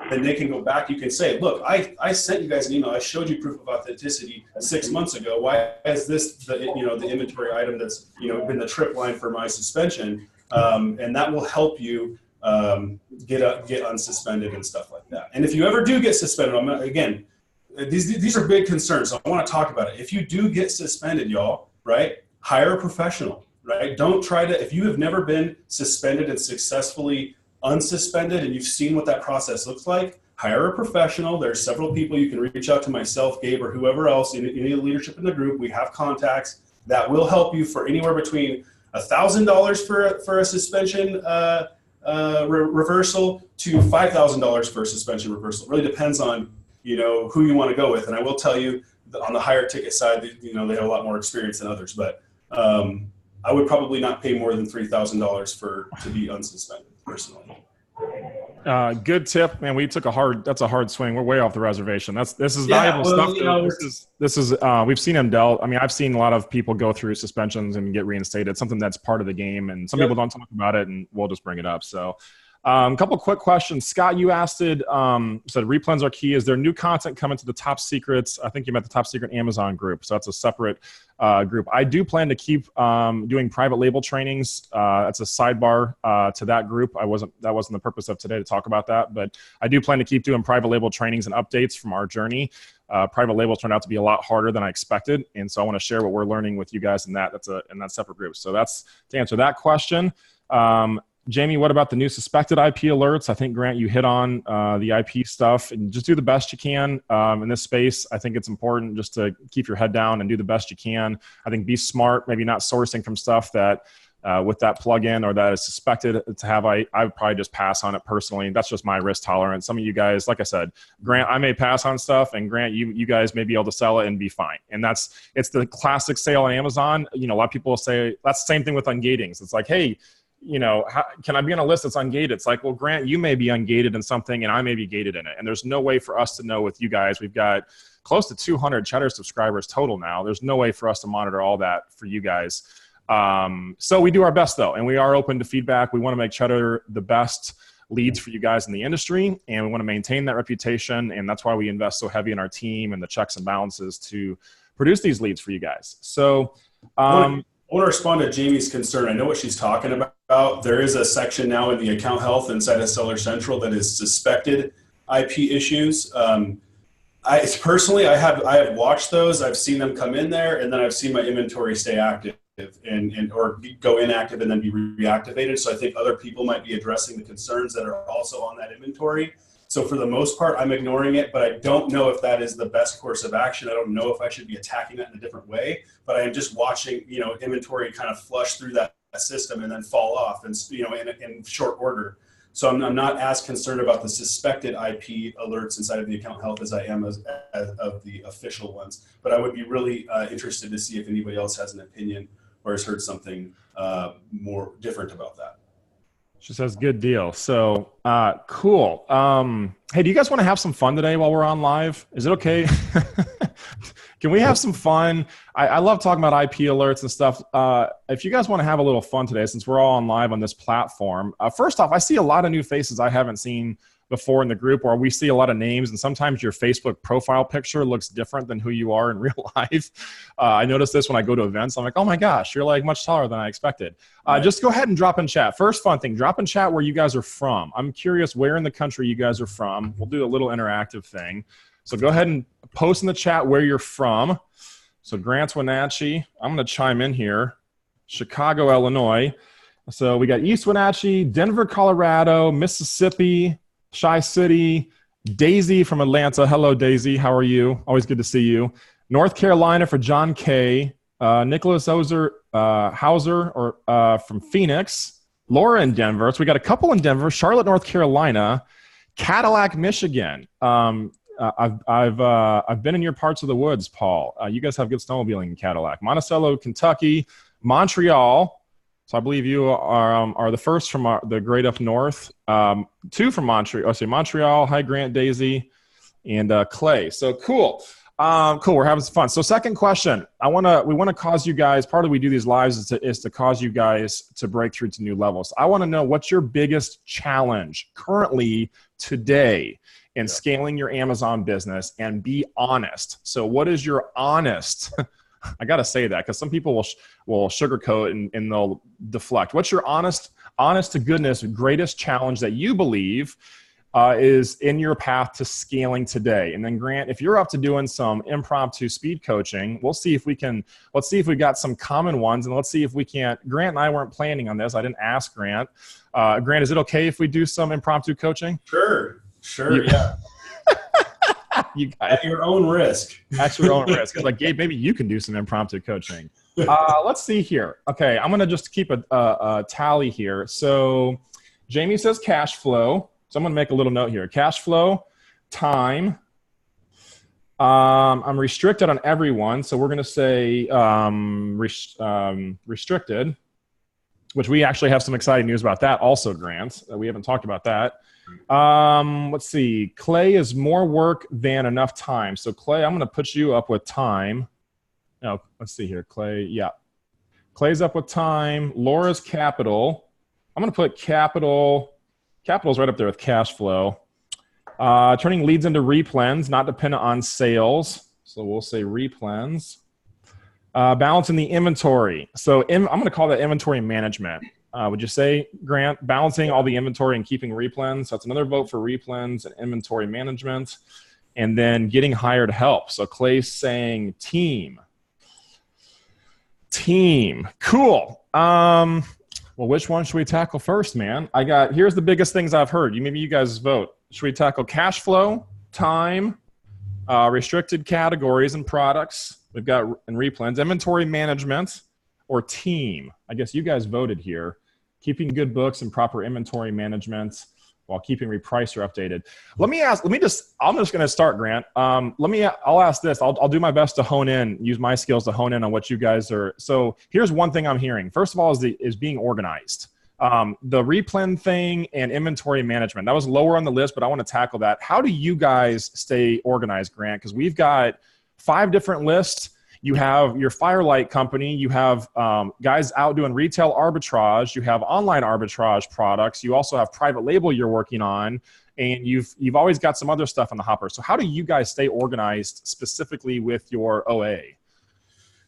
Speaker 2: then they can go back. You can say, look, I sent you guys an email. I showed you proof of authenticity 6 months ago. Why is this the inventory item that's been the trip line for my suspension? And that will help you get unsuspended and stuff like that. And if you ever do get suspended, again, these are big concerns. So I want to talk about it. If you do get suspended, y'all, right, hire a professional, right? Don't try to, if you have never been suspended and successfully unsuspended and you've seen what that process looks like, hire a professional. There's several people. You can reach out to myself, Gabe, or whoever else, any of the leadership in the group. We have contacts that will help you for anywhere between $1,000 for a suspension reversal to $5,000 for a suspension reversal. It really depends on who you want to go with. And I will tell you, on the higher ticket side, they have a lot more experience than others. But I would probably not pay more than $3,000 to be unsuspended, personally.
Speaker 1: Good tip, man. We took that's a hard swing. We're way off the reservation. This is
Speaker 2: Yeah,
Speaker 1: valuable
Speaker 2: well,
Speaker 1: stuff. This is we've seen him dealt. I mean, I've seen a lot of people go through suspensions and get reinstated. It's something that's part of the game, and some people don't talk about it, and we'll just bring it up. So, a couple quick questions. Scott, you asked it, said replens are key. Is there new content coming to the Top Secrets? I think you meant the Top Secret Amazon group. So that's a separate group. I do plan to keep doing private label trainings. That's a sidebar to that group. That wasn't the purpose of today to talk about that, but I do plan to keep doing private label trainings and updates from our journey. Private labels turned out to be a lot harder than I expected, and so I want to share what we're learning with you guys in that. That's in that separate group. So that's to answer that question. Jamie, what about the new suspected IP alerts? I think, Grant, you hit on the IP stuff, and just do the best you can in this space. I think it's important just to keep your head down and do the best you can. I think be smart, maybe not sourcing from stuff that with that plugin or that is suspected to have. I would probably just pass on it personally. That's just my risk tolerance. Some of you guys, like I said, Grant, I may pass on stuff, and Grant, you guys may be able to sell it and be fine. And it's the classic sale on Amazon. You know, a lot of people will say that's the same thing with ungatings. It's like, hey, you know, can I be on a list that's ungated? It's like, well, Grant, you may be ungated in something and I may be gated in it. And there's no way for us to know with you guys. We've got close to 200 Cheddar subscribers total now. There's no way for us to monitor all that for you guys. So we do our best though, and we are open to feedback. We want to make Cheddar the best leads for you guys in the industry, and we want to maintain that reputation. And that's why we invest so heavy in our team and the checks and balances to produce these leads for you guys. So,
Speaker 2: I want to respond to Jamie's concern. I know what she's talking about. There is a section now in the account health inside of Seller Central that is suspected IP issues. Personally, I have watched those. I've seen them come in there, and then I've seen my inventory stay active and or go inactive and then be reactivated. So I think other people might be addressing the concerns that are also on that inventory. So for the most part, I'm ignoring it, but I don't know if that is the best course of action. I don't know if I should be attacking that in a different way, but I am just watching, you know, inventory kind of flush through that system and then fall off, and you know, in short order. So I'm not as concerned about the suspected IP alerts inside of the account health as I am as of the official ones. But I would be really interested to see if anybody else has an opinion or has heard something more different about that.
Speaker 1: She says, good deal. So, cool. Hey, do you guys want to have some fun today while we're on live? Is it okay? Can we have some fun? I love talking about IP alerts and stuff. If you guys want to have a little fun today, since we're all on live on this platform, first off, I see a lot of new faces I haven't seen before in the group, or we see a lot of names, and sometimes your Facebook profile picture looks different than who you are in real life. I notice this when I go to events. I'm like, oh my gosh, you're like much taller than I expected. Just go ahead and drop in chat. First fun thing, drop in chat where you guys are from. I'm curious where in the country you guys are from. We'll do a little interactive thing. So go ahead and post in the chat where you're from. So Grant Wenatchee, I'm going to chime in here. Chicago, Illinois. So we got East Wenatchee, Denver, Colorado, Mississippi, Chi-City, Daisy from Atlanta. Hello, Daisy. How are you? Always good to see you. North Carolina for John K. Nicholas Hauser from Phoenix. Laura in Denver. So we got a couple in Denver. Charlotte, North Carolina. Cadillac, Michigan. I've been in your parts of the woods, Paul. You guys have good snowmobiling in Cadillac. Monticello, Kentucky. Montreal. So I believe you are the first from the great up north. Two from Montreal. Oh, sorry, Montreal. Hi, Grant, Daisy, and Clay. So cool. Cool. We're having some fun. So second question. We want to cause you guys. Part of we do these lives is to cause you guys to break through to new levels. I want to know what's your biggest challenge currently today in scaling your Amazon business, and be honest. So what is your honest? I got to say that because some people will sugarcoat and they'll deflect. What's your honest to goodness greatest challenge that you believe is in your path to scaling today? And then Grant, if you're up to doing some impromptu speed coaching, let's see if we got some common ones, and let's see if we can't. Grant and I weren't planning on this. I didn't ask Grant. Grant, is it okay if we do some impromptu coaching?
Speaker 2: Sure, yeah.
Speaker 1: You guys,
Speaker 2: at your own risk.
Speaker 1: At your own risk. Like, Gabe, maybe you can do some impromptu coaching. Let's see here. Okay, I'm going to just keep a tally here. So Jamie says cash flow. So I'm going to make a little note here. Cash flow, time. I'm restricted on everyone. So we're going to say restricted, which we actually have some exciting news about that also, Grant. We haven't talked about that. Let's see. Clay is more work than enough time. So Clay, I'm going to put you up with time. No, let's see here. Clay, yeah. Clay's up with time. Laura's capital. I'm going to put capital. Capital's right up there with cash flow. Turning leads into replens, not dependent on sales. So we'll say replens. Balancing the inventory. So I'm going to call that inventory management. Would you say, Grant, balancing all the inventory and keeping replens? So that's another vote for replens and inventory management. And then getting hired help. So Clay's saying team. Team. Cool. Well, which one should we tackle first, man? Here's the biggest things I've heard. Maybe you guys vote. Should we tackle cash flow, time, restricted categories and products? We've got in replens, inventory management, or team. I guess you guys voted here. Keeping good books and proper inventory management while keeping repricer updated. I'm just going to start, Grant. I'll ask this. I'll do my best to use my skills to hone in on what you guys are. So here's one thing I'm hearing. First of all is being organized. The replen thing and inventory management, that was lower on the list, but I want to tackle that. How do you guys stay organized, Grant? Because we've got 5 different lists. You have your Firelight company. You have guys out doing retail arbitrage. You have online arbitrage products. You also have private label you're working on, and you've always got some other stuff in the hopper. So how do you guys stay organized specifically with your OA?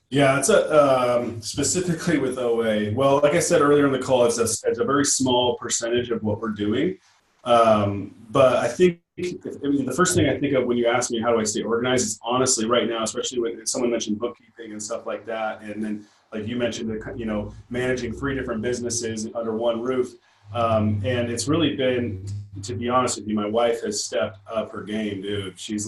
Speaker 2: Yeah, it's specifically with OA. Well, like I said earlier in the call, it's a very small percentage of what we're doing. But I think the first thing I think of when you ask me how do I stay organized is honestly right now, especially when someone mentioned bookkeeping and stuff like that, and then like you mentioned, managing 3 different businesses under one roof, and it's really been, to be honest with you, my wife has stepped up her game, dude. She's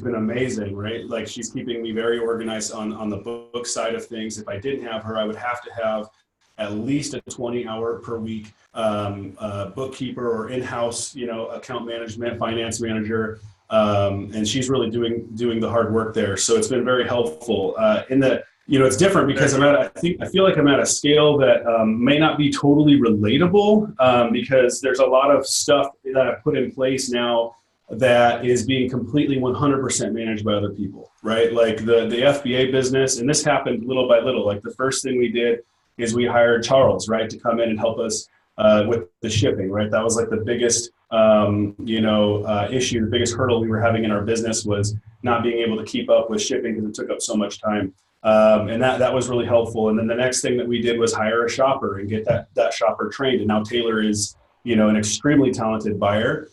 Speaker 2: been amazing, right? Like she's keeping me very organized on the book side of things. If I didn't have her, I would have to have at least a 20-hour per week bookkeeper or in-house, account management, finance manager, and she's really doing the hard work there. So it's been very helpful. It's different because I feel like I'm at a scale that may not be totally relatable because there's a lot of stuff that I've put in place now that is being completely 100% managed by other people, right? Like the FBA business, and this happened little by little. Like the first thing we did is we hired Charles, right, to come in and help us with the shipping, right? That was like the biggest, issue, the biggest hurdle we were having in our business was not being able to keep up with shipping because it took up so much time. And that was really helpful. And then the next thing that we did was hire a shopper and get that shopper trained. And now Taylor is, an extremely talented buyer.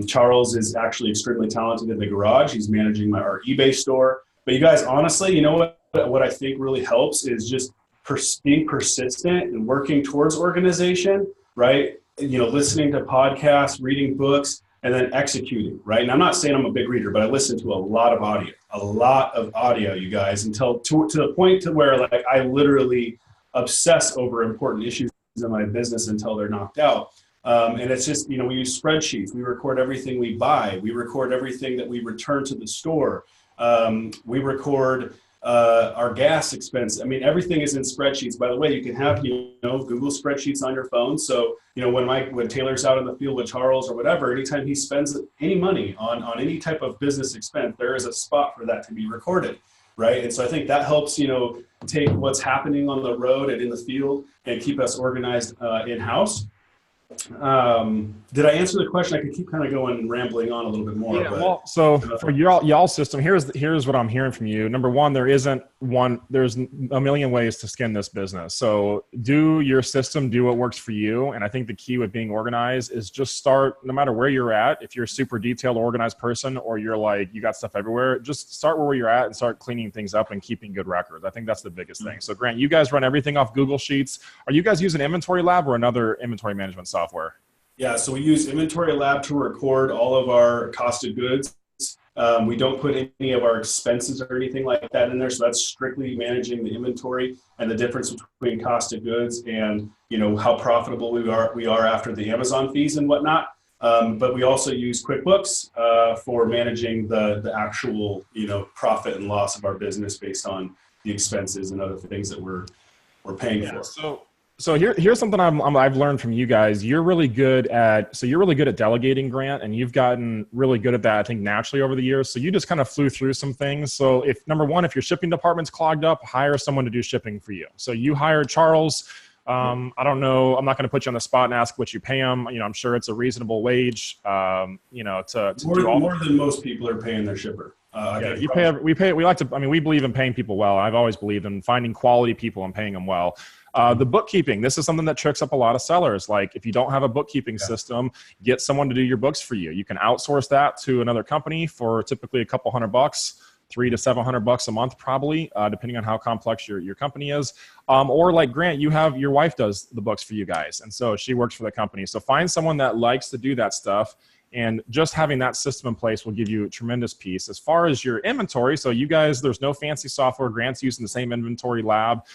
Speaker 2: Charles is actually extremely talented in the garage. He's managing our eBay store. But you guys, honestly, what I think really helps is just being persistent and working towards organization, right? Listening to podcasts, reading books, and then executing, right? And I'm not saying I'm a big reader, but I listen to a lot of audio, you guys, until to the point to where like I literally obsess over important issues in my business until they're knocked out. And it's just, we use spreadsheets. We record everything we buy. We record everything that we return to the store. We record our gas expense. I mean, everything is in spreadsheets. By the way, you can have, Google spreadsheets on your phone. So, when Taylor's out in the field with Charles or whatever, anytime he spends any money on any type of business expense, there is a spot for that to be recorded, right? And so I think that helps, take what's happening on the road and in the field and keep us organized in-house. Did I answer the question? I could keep kind of going and rambling on a little bit more.
Speaker 1: Yeah, well, so for y'all system, here's what I'm hearing from you. Number one, there's a million ways to skin this business. So do your system, do what works for you. And I think the key with being organized is just start, no matter where you're at, if you're a super detailed, organized person, or you're like, you got stuff everywhere, just start where you're at and start cleaning things up and keeping good records. I think that's the biggest thing. So Grant, you guys run everything off Google Sheets. Are you guys using Inventory Lab or another inventory management software?
Speaker 2: Yeah, so we use Inventory Lab to record all of our cost of goods. We don't put any of our expenses or anything like that in there. So that's strictly managing the inventory and the difference between cost of goods and, how profitable we are after the Amazon fees and whatnot. But we also use QuickBooks for managing the actual, profit and loss of our business based on the expenses and other things that we're paying for.
Speaker 1: So here's something I've learned from you guys. You're really good at delegating, Grant, and you've gotten really good at that, I think, naturally over the years. So you just kind of flew through some things. So if number one, if your shipping department's clogged up, hire someone to do shipping for you. So you hired Charles. I don't know. I'm not going to put you on the spot and ask what you pay him. You know, I'm sure it's a reasonable wage. You know, to do all
Speaker 2: more than most people are paying their shipper.
Speaker 1: Yeah, we believe in paying people well. I've always believed in finding quality people and paying them well. The bookkeeping, this is something that tricks up a lot of sellers. Like if you don't have a bookkeeping system, get someone to do your books for you. You can outsource that to another company for typically a couple $100, $300 to $700 a month, probably, depending on how complex your company is. Or like Grant, your wife does the books for you guys. And so she works for the company. So find someone that likes to do that stuff. And just having that system in place will give you a tremendous peace. As far as your inventory, so you guys, there's no fancy software. Grant's using the same inventory lab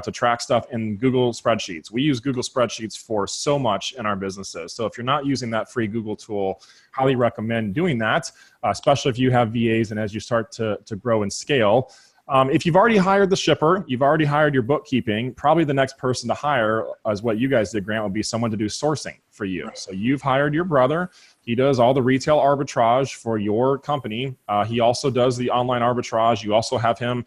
Speaker 1: to track stuff in Google spreadsheets. We use Google spreadsheets for so much in our businesses. So if you're not using that free Google tool, highly recommend doing that, especially if you have VAs and as you start to grow and scale. If you've already hired the shipper, you've already hired your bookkeeping, probably the next person to hire, as what you guys did, Grant, would be someone to do sourcing for you. So you've hired your brother. He does all the retail arbitrage for your company. He also does the online arbitrage. You also have him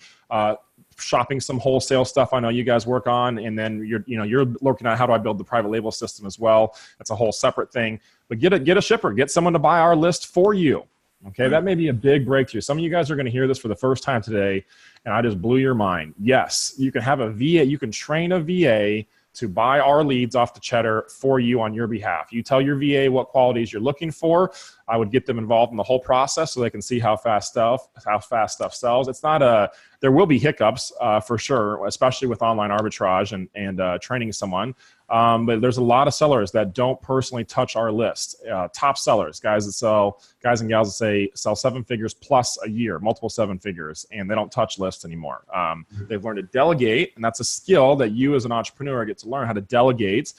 Speaker 1: shopping some wholesale stuff I know you guys work on. And then you're looking at how do I build the private label system as well. That's a whole separate thing. But get a shipper. Get someone to buy our list for you. Okay, that may be a big breakthrough. Some of you guys are going to hear this for the first time today, and I just blew your mind. Yes, you can have a VA. You can train a VA to buy our leads off the Cheddar for you on your behalf. You tell your VA what qualities you're looking for. I would get them involved in the whole process so they can see how fast stuff sells. It's not there will be hiccups for sure, especially with online arbitrage and training someone. But there's a lot of sellers that don't personally touch our list. Top sellers, guys and gals that sell 7 figures plus a year, multiple 7 figures, and they don't touch lists anymore. They've learned to delegate, and that's a skill that you as an entrepreneur get to learn how to delegate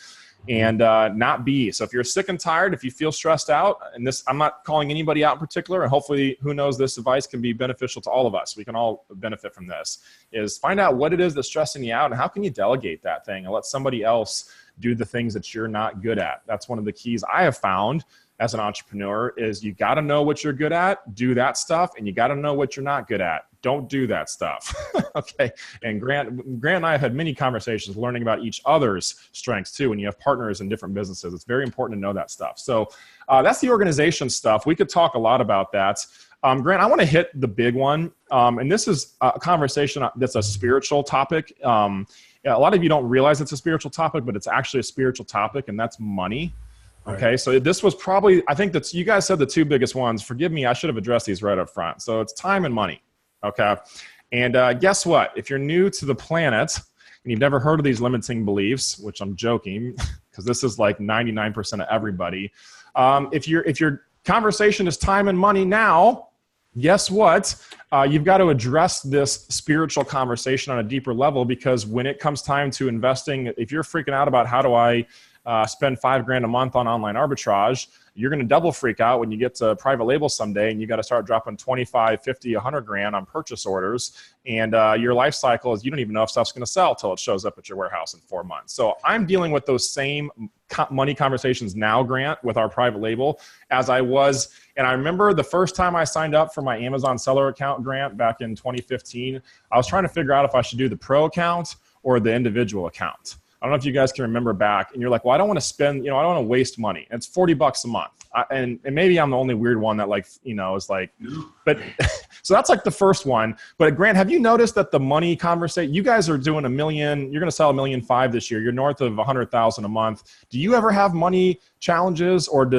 Speaker 1: and not be. So if you're sick and tired, if you feel stressed out, and this, I'm not calling anybody out in particular, and hopefully, who knows, this advice can be beneficial to all of us. We can all benefit from this, is find out what it is that's stressing you out and how can you delegate that thing and let somebody else do the things that you're not good at. That's one of the keys I have found as an entrepreneur is you got to know what you're good at, do that stuff, and you got to know what you're not good at. Don't do that stuff. Okay. And Grant and I have had many conversations learning about each other's strengths too. When you have partners in different businesses, it's very important to know that stuff. So that's the organization stuff. We could talk a lot about that. Grant, I want to hit the big one. And this is a conversation that's a spiritual topic. A lot of you don't realize it's a spiritual topic, but it's actually a spiritual topic, and that's money. Okay, right. So this was probably, I think that's, you guys said the 2 biggest ones. Forgive me, I should have addressed these right up front. So it's time and money. Okay, and guess what? If you're new to the planet and you've never heard of these limiting beliefs, which I'm joking, because this is like 99% of everybody. If your conversation is time and money now, guess what? You've got to address this spiritual conversation on a deeper level, because when it comes time to investing, if you're freaking out about how do I spend $5,000 a month on online arbitrage, you're going to double freak out when you get to private label someday and you got to start dropping 25, 50, 100 grand on purchase orders. And your life cycle is you don't even know if stuff's going to sell till it shows up at your warehouse in 4 months. So I'm dealing with those same money conversations now, Grant, with our private label as I was. And I remember the first time I signed up for my Amazon seller account, Grant, back in 2015, I was trying to figure out if I should do the pro account or the individual account. I don't know if you guys can remember back, and you're like, well, I don't want to spend, I don't want to waste money. It's $40 a month. And maybe I'm the only weird one that is like, but so that's like the first one. But Grant, have you noticed that the money conversation, you guys are doing $1 million, you're going to sell $1.5 million this year. You're north of 100,000 a month. Do you ever have money challenges, or do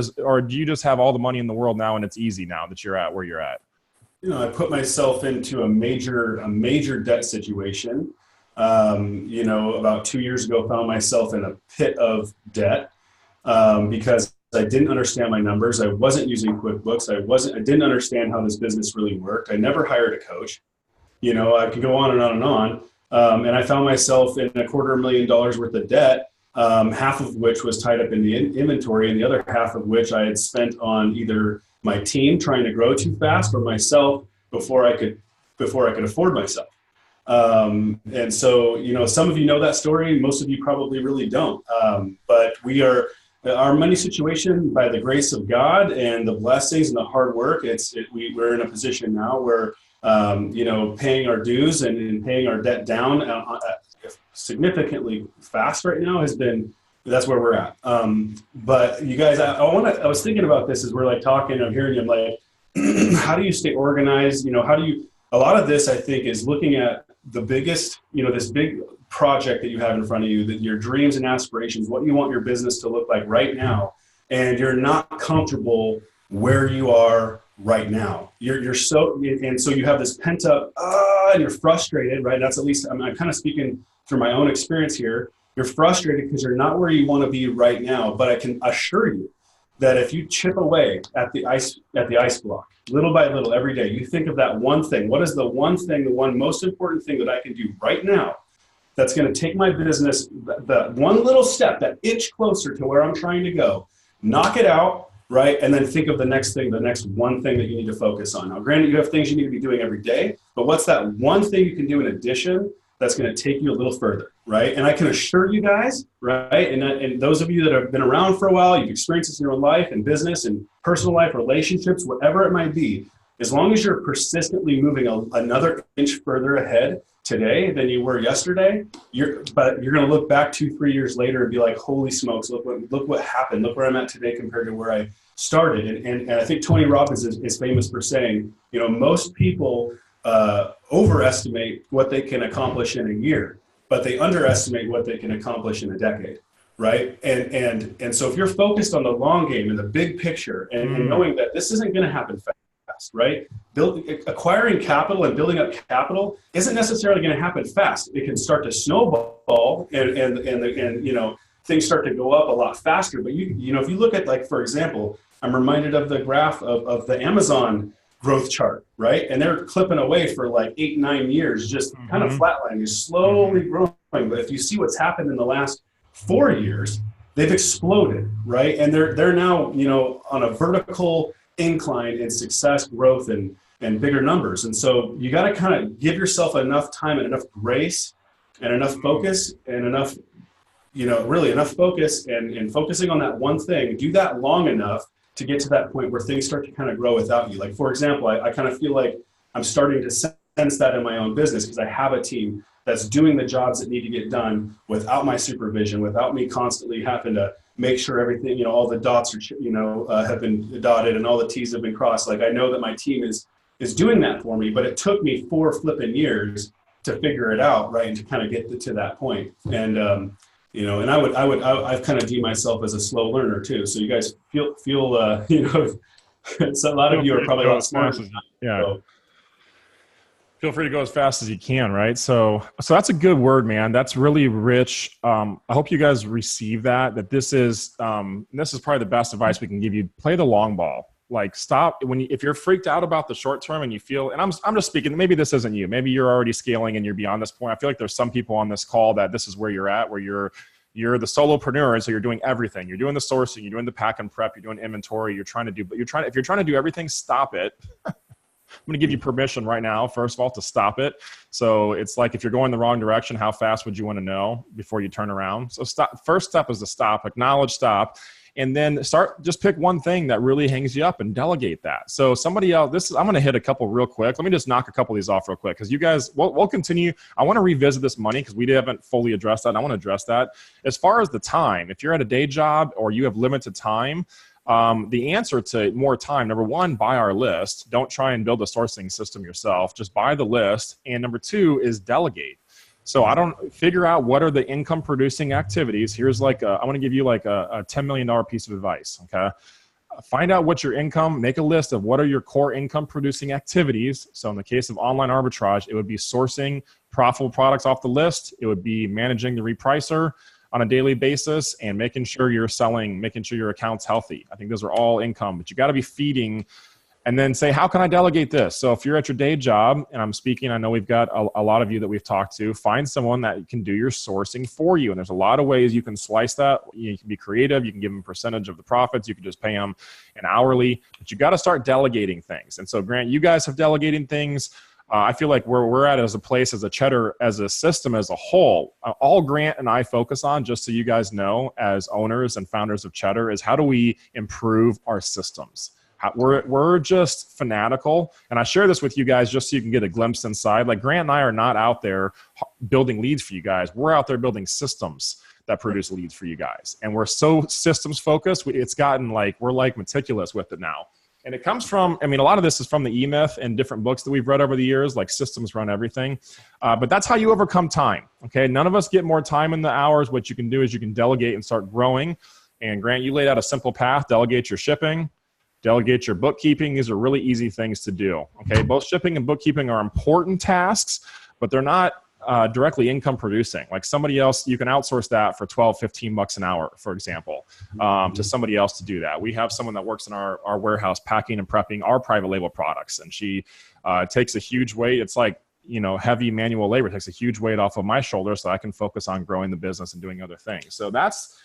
Speaker 1: you just have all the money in the world now and it's easy now that you're at where you're at?
Speaker 2: I put myself into a major debt situation. About 2 years ago, found myself in a pit of debt because I didn't understand my numbers. I wasn't using QuickBooks. I didn't understand how this business really worked. I never hired a coach. I could go on and on and on. And I found myself in $250,000 worth of debt, half of which was tied up in the inventory, and the other half of which I had spent on either my team trying to grow too fast or myself before I could afford myself. And so, some of you know that story. Most of you probably really don't. But our money situation, by the grace of God and the blessings and the hard work, we're in a position now where, paying our dues and paying our debt down significantly fast right now that's where we're at. But you guys, I was thinking about this as we're like talking, I'm hearing you, I'm like, how do you stay organized? A lot of this, I think, is looking at the biggest, this big project that you have in front of you, that your dreams and aspirations, what you want your business to look like right now, and you're not comfortable where you are right now. So you have this pent up, and you're frustrated, right? That's, at least I'm kind of speaking through my own experience here. You're frustrated because you're not where you want to be right now. But I can assure you that if you chip away at the ice block, little by little, every day, you think of that one thing. What is the one most important thing that I can do right now that's going to take my business the one little step, that inch closer to where I'm trying to go, knock it out, right? And then think of the next one thing that you need to focus on. Now, granted, you have things you need to be doing every day, but what's that one thing you can do in addition that's going to take you a little further, right? And I can assure you guys, right? And those of you that have been around for a while, you've experienced this in your own life and business and personal life, relationships, whatever it might be, as long as you're persistently moving another inch further ahead today than you were yesterday, you're going to look back 2-3 years later and be like, holy smokes, look what happened. Look where I'm at today compared to where I started. And I think Tony Robbins is famous for saying, most people overestimate what they can accomplish in a year, but they underestimate what they can accomplish in a decade, right? And so if you're focused on the long game and the big picture and knowing that this isn't going to happen fast, right? Acquiring capital and building up capital isn't necessarily going to happen fast. It can start to snowball and things start to go up a lot faster. But if you look at, like, for example, I'm reminded of the graph of the Amazon growth chart, right? And they're clipping away for like 8-9 years, just kind of flatlining, slowly growing. But if you see what's happened in the last 4 years, they've exploded, right? And they're now, on a vertical incline in success, growth, and bigger numbers. And so you got to kind of give yourself enough time and enough grace and enough focus and enough, really enough focus and focusing on that one thing. Do that long enough to get to that point where things start to kind of grow without you. Like, for example, I kind of feel like I'm starting to sense that in my own business because I have a team that's doing the jobs that need to get done without my supervision, without me constantly having to make sure everything, all the dots are, have been dotted and all the T's have been crossed. Like, I know that my team is doing that for me, but it took me 4 flipping years to figure it out, right, and to kind of get to that point. And and I've kind of deemed myself as a slow learner too. So you guys feel it's a lot of you are probably a lot smarter.
Speaker 1: Yeah. So. Feel free to go as fast as you can, right? So that's a good word, man. That's really rich. I hope you guys receive that this is probably the best advice we can give you. Play the long ball. Like, stop if you're freaked out about the short term and you feel, and I'm just speaking, maybe this isn't you. Maybe you're already scaling and you're beyond this point. I feel like there's some people on this call that this is where you're at, where you're the solopreneur, and so you're doing everything. You're doing the sourcing, you're doing the pack and prep, you're doing inventory, if you're trying to do everything, stop it. I'm going to give you permission right now, first of all, to stop it. So it's like, if you're going the wrong direction, how fast would you want to know before you turn around? So stop. First step is to stop, acknowledge, stop. And then just pick one thing that really hangs you up and delegate that. So somebody else, I'm going to hit a couple real quick. Let me just knock a couple of these off real quick, because you guys, we'll continue. I want to revisit this money because we haven't fully addressed that. And I want to address that. As far as the time, if you're at a day job or you have limited time, the answer to more time, number one, buy our list. Don't try and build a sourcing system yourself. Just buy the list. And number two is delegate. So figure out what are the income producing activities. Here's I want to give you like a $10 million piece of advice. Okay. Find out what your income, make a list of what are your core income producing activities. So in the case of online arbitrage, it would be sourcing profitable products off the list. It would be managing the repricer on a daily basis and making sure you're selling, making sure your account's healthy. I think those are all income, but you got to be feeding. And then say, how can I delegate this? So if you're at your day job, and I'm speaking, I know we've got a lot of you that we've talked to, find someone that can do your sourcing for you. And there's a lot of ways you can slice that. You can be creative. You can give them a percentage of the profits. You can just pay them an hourly. But you got to start delegating things. And so, Grant, you guys have delegating things. I feel like where we're at as a place, as a Cheddar, as a system as a whole, all Grant and I focus on, just so you guys know, as owners and founders of Cheddar, is how do we improve our systems? We're just fanatical, and I share this with you guys just so you can get a glimpse inside. Like, Grant and I are not out there building leads for you guys. We're out there building systems that produce leads for you guys, and we're so systems focused. It's gotten like we're like meticulous with it now. And it comes from, I mean, a lot of this is from the E-Myth and different books that we've read over the years, like Systems Run Everything. But that's how you overcome time, okay? None of us get more time in the hours. What you can do is you can delegate and start growing. And Grant, you laid out a simple path: delegate your shipping, delegate your bookkeeping. These are really easy things to do, okay? Both shipping and bookkeeping are important tasks, but they're not directly income producing. Like somebody else, you can outsource that for 12, 15 bucks an hour, for example, to somebody else to do that. We have someone that works in our warehouse packing and prepping our private label products, and she takes a huge weight. It's like, you know, heavy manual labor. It takes a huge weight off of my shoulders so I can focus on growing the business and doing other things. So that's,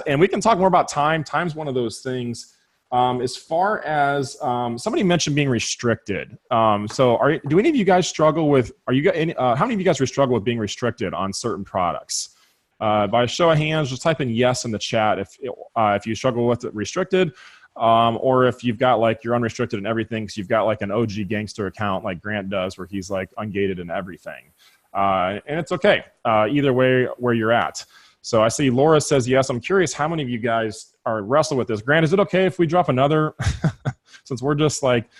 Speaker 1: and we can talk more about time. Time's one of those things. As far as somebody mentioned being restricted. So do any of you guys struggle with, how many of you guys struggle with being restricted on certain products? By a show of hands, just type in yes in the chat if you struggle with it restricted, or if you've got like you're unrestricted in everything, so you've got like an OG gangster account like Grant does where he's like ungated in everything. And it's okay, either way where you're at. So I see Laura says yes. I'm curious how many of you guys are wrestling with this. Grant, is it okay if we drop another, since we're just like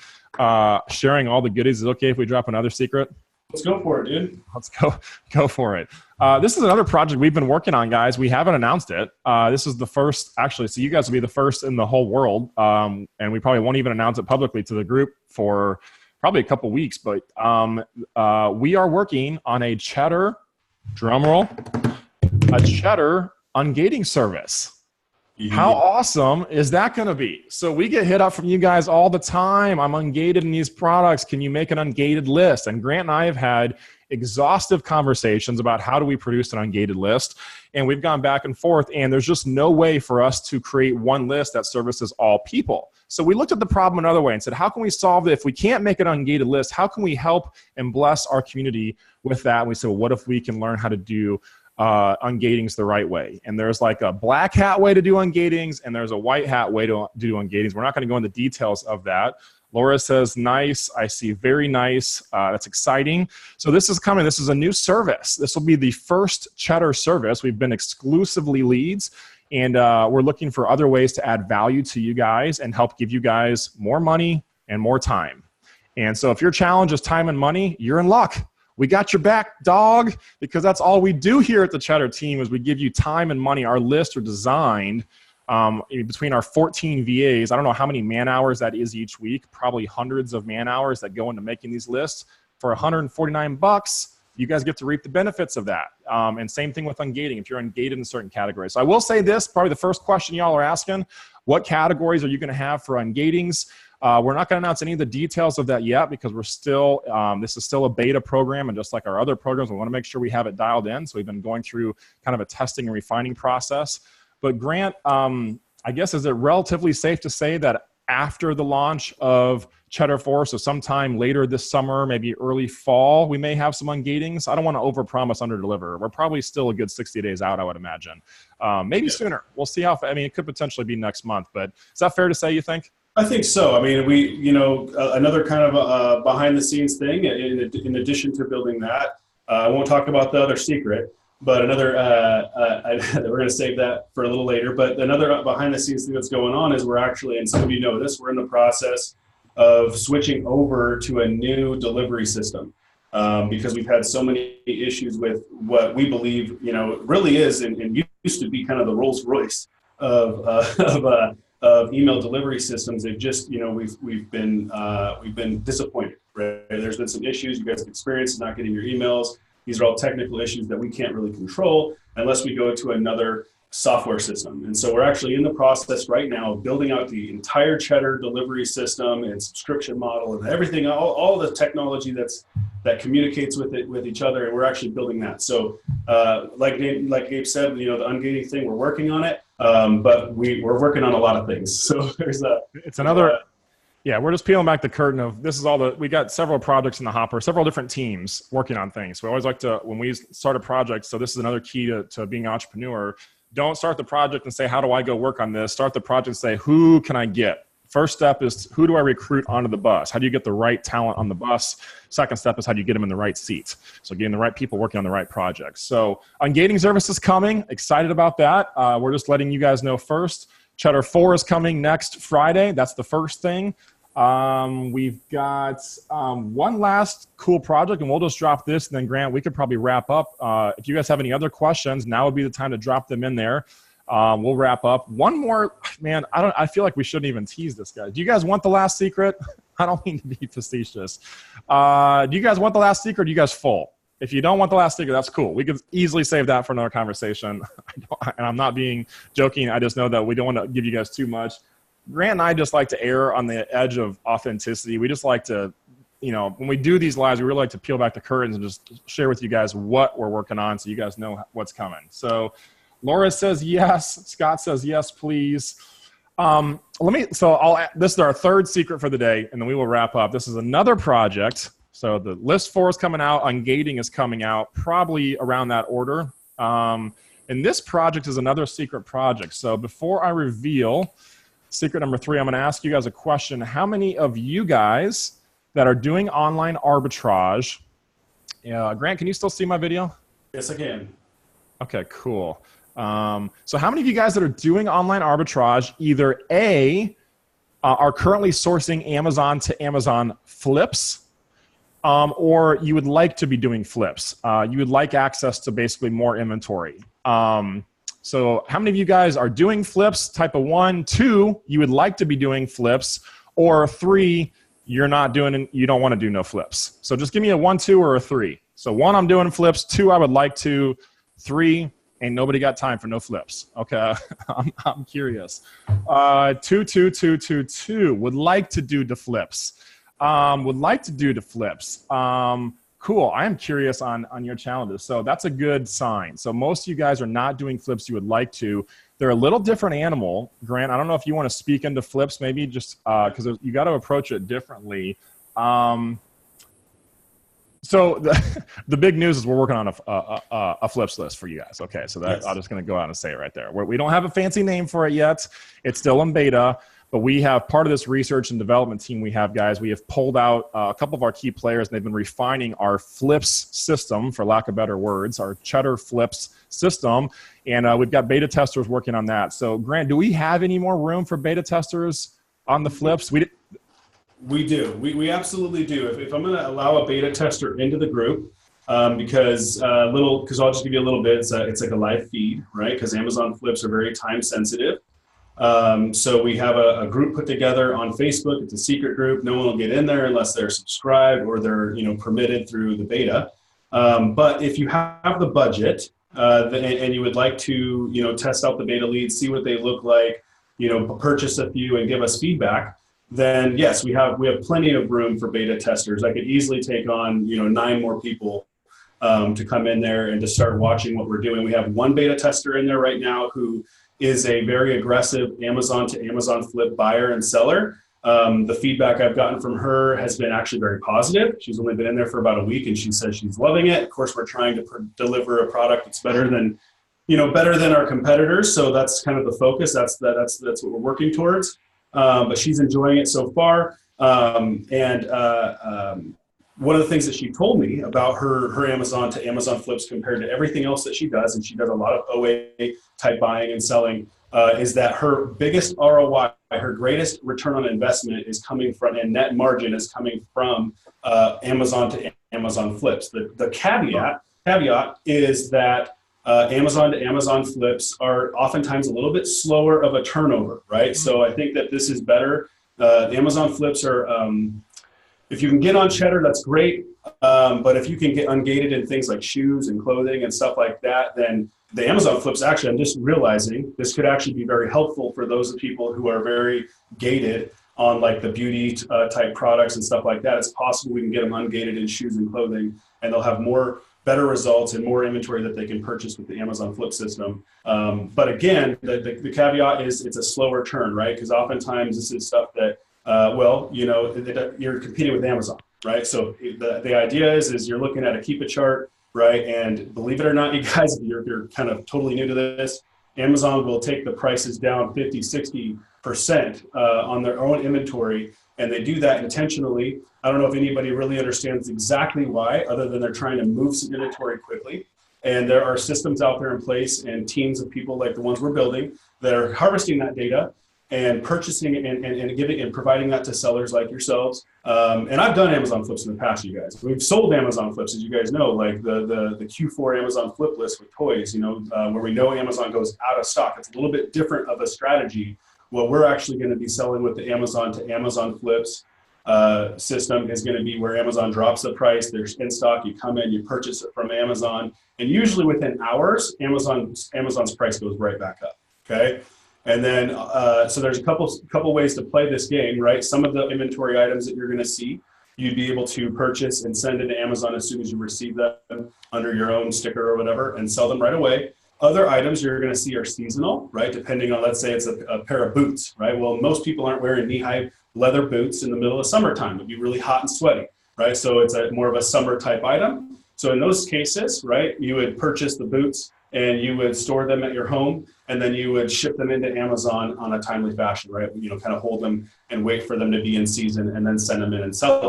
Speaker 1: sharing all the goodies, is it okay if we drop another secret?
Speaker 2: Let's go for it, dude.
Speaker 1: Let's go for it. This is another project we've been working on, guys. We haven't announced it. This is the first, actually, so you guys will be the first in the whole world. And we probably won't even announce it publicly to the group for probably a couple weeks. But we are working on a Cheddar, drumroll, a Cheddar ungating service. How awesome is that going to be? So we get hit up from you guys all the time. I'm ungated in these products. Can you make an ungated list? And Grant and I have had exhaustive conversations about how do we produce an ungated list. And we've gone back and forth, and there's just no way for us to create one list that services all people. So we looked at the problem another way and said, how can we solve it? If we can't make an ungated list, how can we help and bless our community with that? And we said, well, what if we can learn how to do ungatings the right way? And there's like a black hat way to do ungatings, and there's a white hat way to do ungatings. We're not going to go into details of that. Laura says, nice. I see very nice. That's exciting. So this is coming. This is a new service. This will be the first Cheddar service. We've been exclusively leads, and we're looking for other ways to add value to you guys and help give you guys more money and more time. And so if your challenge is time and money, you're in luck. We got your back, dog, because that's all we do here at the Cheddar team is we give you time and money. Our lists are designed between our 14 VAs. I don't know how many man hours that is each week, probably hundreds of man hours that go into making these lists. For $149, you guys get to reap the benefits of that. And same thing with ungating, if you're ungated in certain categories. So I will say this, probably the first question y'all are asking, what categories are you going to have for ungatings? We're not going to announce any of the details of that yet because we're still, this is still a beta program, and just like our other programs, we want to make sure we have it dialed in. So we've been going through kind of a testing and refining process. But Grant, I guess, is it relatively safe to say that after the launch of Cheddar 4, so sometime later this summer, maybe early fall, we may have some ungatings? I don't want to overpromise, underdeliver. We're probably still a good 60 days out, I would imagine. Maybe sooner. We'll see how, it could potentially be next month. But is that fair to say, you think?
Speaker 2: I think so. I mean, another kind of behind the scenes thing, in addition to building that, I won't talk about the other secret, but another, we're going to save that for a little later, but another behind the scenes thing that's going on is we're actually, and some of you know this, we're in the process of switching over to a new delivery system because we've had so many issues with what we believe, really is and used to be kind of the Rolls Royce of email delivery systems. They've just, we've been disappointed, right? There's been some issues you guys have experienced not getting your emails. These are all technical issues that we can't really control unless we go to another software system. And so we're actually in the process right now of building out the entire Cheddar delivery system and subscription model and everything, all the technology that communicates with each other, and we're actually building that. So like Gabe said, the ungating thing, we're working on it. But we're working on a lot of things. So it's another
Speaker 1: Yeah, we're just peeling back the curtain of this is all we got several projects in the hopper, several different teams working on things. We always like to, when we start a project, so this is another key to being an entrepreneur, don't start the project and say, how do I go work on this? Start the project and say, who can I get? First step is, who do I recruit onto the bus? How do you get the right talent on the bus? Second step is, how do you get them in the right seats? So getting the right people working on the right projects. So Unagating service is coming. Excited about that. We're just letting you guys know first. Cheddar 4 is coming next Friday. That's the first thing. We've got one last cool project, and we'll just drop this, and then Grant, we could probably wrap up. If you guys have any other questions, now would be the time to drop them in there. We'll wrap up. One more, man, I feel like we shouldn't even tease this guy. Do you guys want the last secret? I don't mean to be facetious. Do you guys want the last secret, or are you guys full? If you don't want the last secret, that's cool. We could easily save that for another conversation. And I'm not being joking. I just know that we don't want to give you guys too much. Grant and I just like to err on the edge of authenticity. We just like to, when we do these lives, we really like to peel back the curtains and just share with you guys what we're working on so you guys know what's coming. So Laura says yes. Scott says yes, please. This is our third secret for the day, and then we will wrap up. This is another project. So the list 4 is coming out. Unagating is coming out probably around that order. And this project is another secret project. So before I reveal secret number 3, I'm going to ask you guys a question. How many of you guys that are doing online arbitrage, Grant, can you still see my video?
Speaker 2: Yes, I can.
Speaker 1: Okay, cool. So how many of you guys that are doing online arbitrage either A, are currently sourcing Amazon to Amazon flips, or you would like to be doing flips? You would like access to basically more inventory. So how many of you guys are doing flips? Type of 1. 2, you would like to be doing flips, or 3, you're not doing, you don't want to do no flips. So just give me a 1, 2, or a 3. So 1, I'm doing flips. 2, I would like to. 3, ain't nobody got time for no flips. Okay, I'm curious. 2, 2, 2, 2, 2 would like to do the flips. Would like to do the flips. Cool. I am curious on your challenges. So that's a good sign. So most of you guys are not doing flips you would like to. They're a little different animal. Grant, I don't know if you want to speak into flips maybe just because you got to approach it differently. So the big news is we're working on a flips list for you guys. Okay, so that, yes. I'm just going to go out and say it right there. We don't have a fancy name for it yet. It's still in beta. But we have part of this research and development team we have, guys. We have pulled out a couple of our key players, and they've been refining our flips system, for lack of better words, our Cheddar flips system. And we've got beta testers working on that. So, Grant, do we have any more room for beta testers on the flips?
Speaker 2: We do. We absolutely do. If I'm going to allow a beta tester into the group, because I'll just give you a little bit. It's like a live feed, right? Because Amazon flips are very time sensitive. So we have a group put together on Facebook. It's a secret group. No one will get in there unless they're subscribed or they're permitted through the beta. But if you have the budget and you would like to test out the beta leads, see what they look like, purchase a few and give us feedback, then yes, we have plenty of room for beta testers. I could easily take on 9 more people to come in there and to start watching what we're doing. We have one beta tester in there right now who is a very aggressive Amazon to Amazon flip buyer and seller. The feedback I've gotten from her has been actually very positive. She's only been in there for about a week and she says she's loving it. Of course, we're trying to deliver a product that's better than our competitors. So that's kind of the focus. That's what we're working towards. But she's enjoying it so far. One of the things that she told me about her Amazon to Amazon flips compared to everything else that she does, and she does a lot of OA type buying and selling, is that her biggest ROI, her greatest return on investment is coming from, and net margin is coming from Amazon to Amazon flips. The caveat is that Amazon to Amazon flips are oftentimes a little bit slower of a turnover, right? Mm-hmm. So I think that this is better. Amazon flips are, if you can get on Cheddar, that's great. But if you can get ungated in things like shoes and clothing and stuff like that, then the Amazon flips, actually, I'm just realizing this could actually be very helpful for those people who are very gated on like the beauty type products and stuff like that. It's possible we can get them ungated in shoes and clothing, and they'll have better results and more inventory that they can purchase with the Amazon flip system. But again, the caveat is it's a slower turn, right? Because oftentimes this is stuff that Well, you're competing with Amazon, right? So the idea is you're looking at a keep a chart, right? And believe it or not, you guys, if you're kind of totally new to this, Amazon will take the prices down 50, 60% on their own inventory. And they do that intentionally. I don't know if anybody really understands exactly why, other than they're trying to move some inventory quickly. And there are systems out there in place and teams of people like the ones we're building that are harvesting that data and purchasing it and giving and providing that to sellers like yourselves. And I've done Amazon flips in the past, you guys. We've sold Amazon flips, as you guys know, like the Q4 Amazon flip list with toys, where we know Amazon goes out of stock. It's a little bit different of a strategy. What we're actually going to be selling with the Amazon to Amazon flips system is going to be where Amazon drops the price. There's in stock. You come in, you purchase it from Amazon, and usually within hours, Amazon's price goes right back up. Okay. And then, so there's a couple ways to play this game, right? Some of the inventory items that you're going to see, you'd be able to purchase and send into Amazon as soon as you receive them under your own sticker or whatever, and sell them right away. Other items you're going to see are seasonal, right? Depending on, let's say it's a pair of boots, right? Well, most people aren't wearing knee-high leather boots in the middle of summertime. It'd be really hot and sweaty, right? So it's more of a summer type item. So in those cases, right, you would purchase the boots and you would store them at your home, and then you would ship them into Amazon on a timely fashion, right? Kind of hold them and wait for them to be in season, and then send them in and sell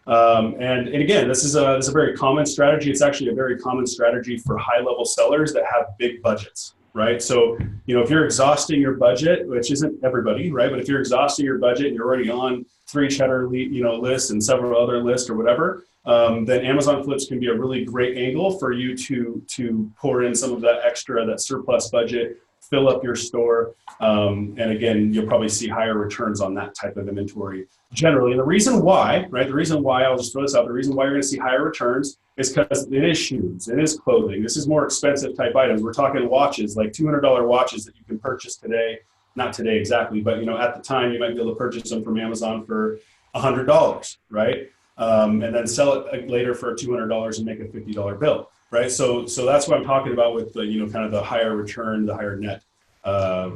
Speaker 2: them. And again, this is a very common strategy. It's actually a very common strategy for high-level sellers that have big budgets, right? So, if you're exhausting your budget, which isn't everybody, right? But if you're exhausting your budget and you're already on 3 Cheddar, lists and several other lists or whatever, then Amazon flips can be a really great angle for you to pour in some of that surplus budget, fill up your store. And again, you'll probably see higher returns on that type of inventory generally. And the reason why, right, I'll just throw this out, the reason why you're going to see higher returns is because it is shoes, it is clothing. This is more expensive type items. We're talking watches, like $200 watches that you can purchase today. Not today exactly, but at the time you might be able to purchase them from Amazon for $100, right? And then sell it later for $200 and make a $50 bill, right? So that's what I'm talking about with the kind of the higher return, the higher net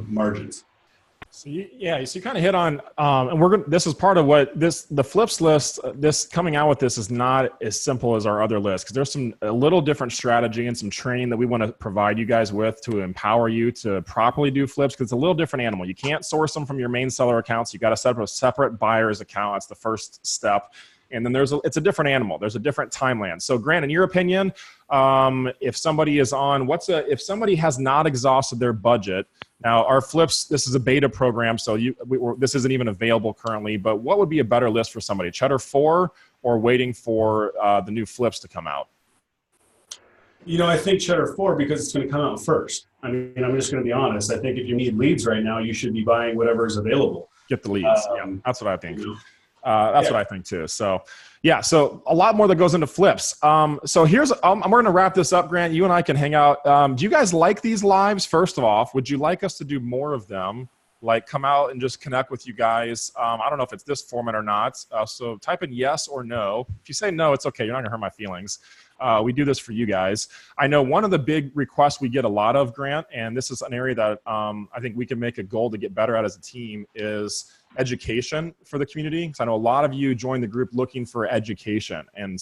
Speaker 2: margins.
Speaker 1: So you kind of hit on, and this is part of what the flips list. This coming out with this is not as simple as our other list, because there's a little different strategy and some training that we want to provide you guys with to empower you to properly do flips, because it's a little different animal. You can't source them from your main seller accounts. You got to set up a separate buyer's account. That's the first step. And then it's a different animal. There's a different timeline. So Grant, in your opinion, if somebody if somebody has not exhausted their budget, now our flips, this is a beta program, so this isn't even available currently, but what would be a better list for somebody, Cheddar 4 or waiting for the new flips to come out?
Speaker 2: I think Cheddar 4, because it's going to come out first. I mean, I'm just going to be honest. I think if you need leads right now, you should be buying whatever is available.
Speaker 1: Get the leads. Yeah, that's what I think. That's what I think too. So so a lot more that goes into flips. So we're going to wrap this up, Grant. You and I can hang out. Do you guys like these lives? First of all, would you like us to do more of them? Like come out and just connect with you guys. I don't know if it's this format or not. So type in yes or no. If you say no, it's okay. You're not gonna hurt my feelings. We do this for you guys. I know one of the big requests we get a lot of, Grant, and this is an area that I think we can make a goal to get better at as a team, is education for the community. Because I know a lot of you join the group looking for education. And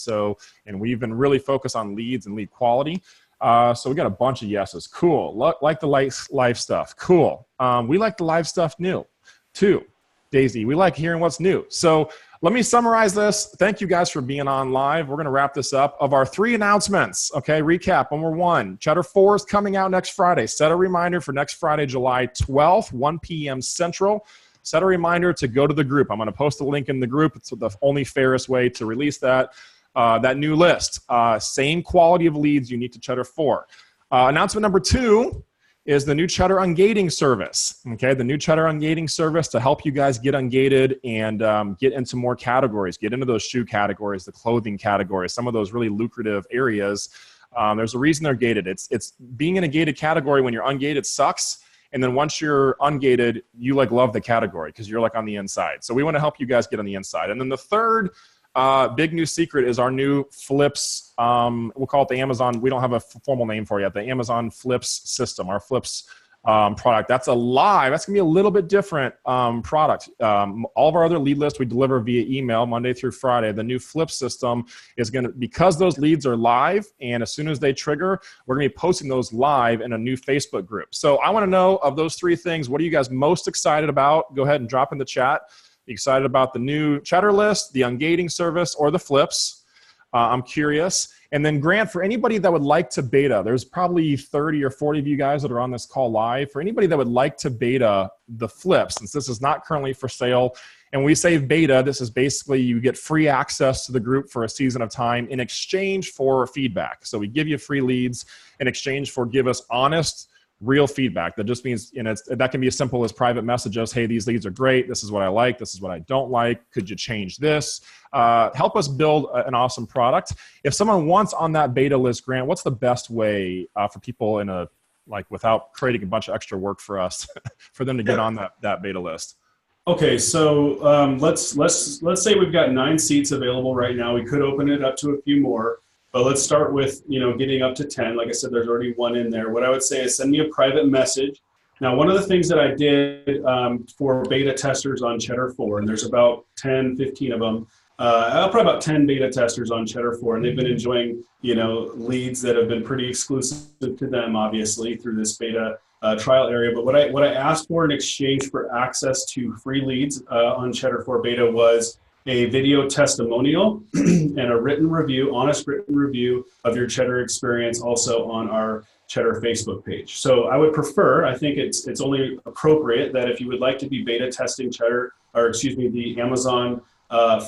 Speaker 1: we've been really focused on leads and lead quality. So we got a bunch of yeses. Cool. Like the live stuff. Cool. We like the live stuff too. Daisy, we like hearing what's new. So let me summarize this. Thank you guys for being on live. We're going to wrap this up. Of our 3 announcements, okay, recap. Number 1, Cheddar 4 is coming out next Friday. Set a reminder for next Friday, July 12th, 1 p.m. Central. Set a reminder to go to the group. I'm going to post a link in the group. It's the only fairest way to release that new list. Same quality of leads unique to Cheddar 4. Announcement number 2 is the new Cheddar Unagating service. Okay, the new Cheddar Unagating service to help you guys get ungated and get into more categories, get into those shoe categories, the clothing categories, some of those really lucrative areas. There's a reason they're gated. It's being in a gated category. When you're ungated sucks. And then once you're ungated, you love the category because you're on the inside. So we want to help you guys get on the inside. And then the third big new secret is our new flips. We'll call it the Amazon. We don't have a formal name for it yet. The Amazon flips system, our flips product. That's a live. That's going to be a little bit different product. All of our other lead lists we deliver via email Monday through Friday. The new flip system is going to, because those leads are live, and as soon as they trigger, we're going to be posting those live in a new Facebook group. So I want to know, of those three things, what are you guys most excited about? Go ahead and drop in the chat. You excited about the new Cheddar List, the Unagating service, or the flips? I'm curious. And then Grant, for anybody that would like to beta, there's probably 30 or 40 of you guys that are on this call live. For anybody that would like to beta the flips, since this is not currently for sale, and we say beta, this is basically you get free access to the group for a season of time in exchange for feedback. So we give you free leads in exchange for give us honest, real feedback. That just means, you know, that can be as simple as private messages. Hey, these leads are great. This is what I like. This is what I don't like. Could you change this? Help us build an awesome product. If someone wants on that beta list, Grant, what's the best way for people in a, like, without creating a bunch of extra work for us, for them to get on that beta list?
Speaker 2: Okay, so let's say we've got 9 seats available right now. We could open it up to a few more. But let's start with, you know, getting up to 10. Like I said, there's already 1 in there. What I would say is send me a private message. Now, one of the things that I did for beta testers on Cheddar 4, and there's about 10, 15 of them, probably about 10 beta testers on Cheddar 4, and they've been enjoying, you know, leads that have been pretty exclusive to them, obviously, through this beta trial area. But what I asked for in exchange for access to free leads on Cheddar 4 beta was a video testimonial and a written review, honest written review of your Cheddar experience, also on our Cheddar Facebook page. So I would prefer, I think it's only appropriate that if you would like to be beta testing Cheddar, or excuse me, the Amazon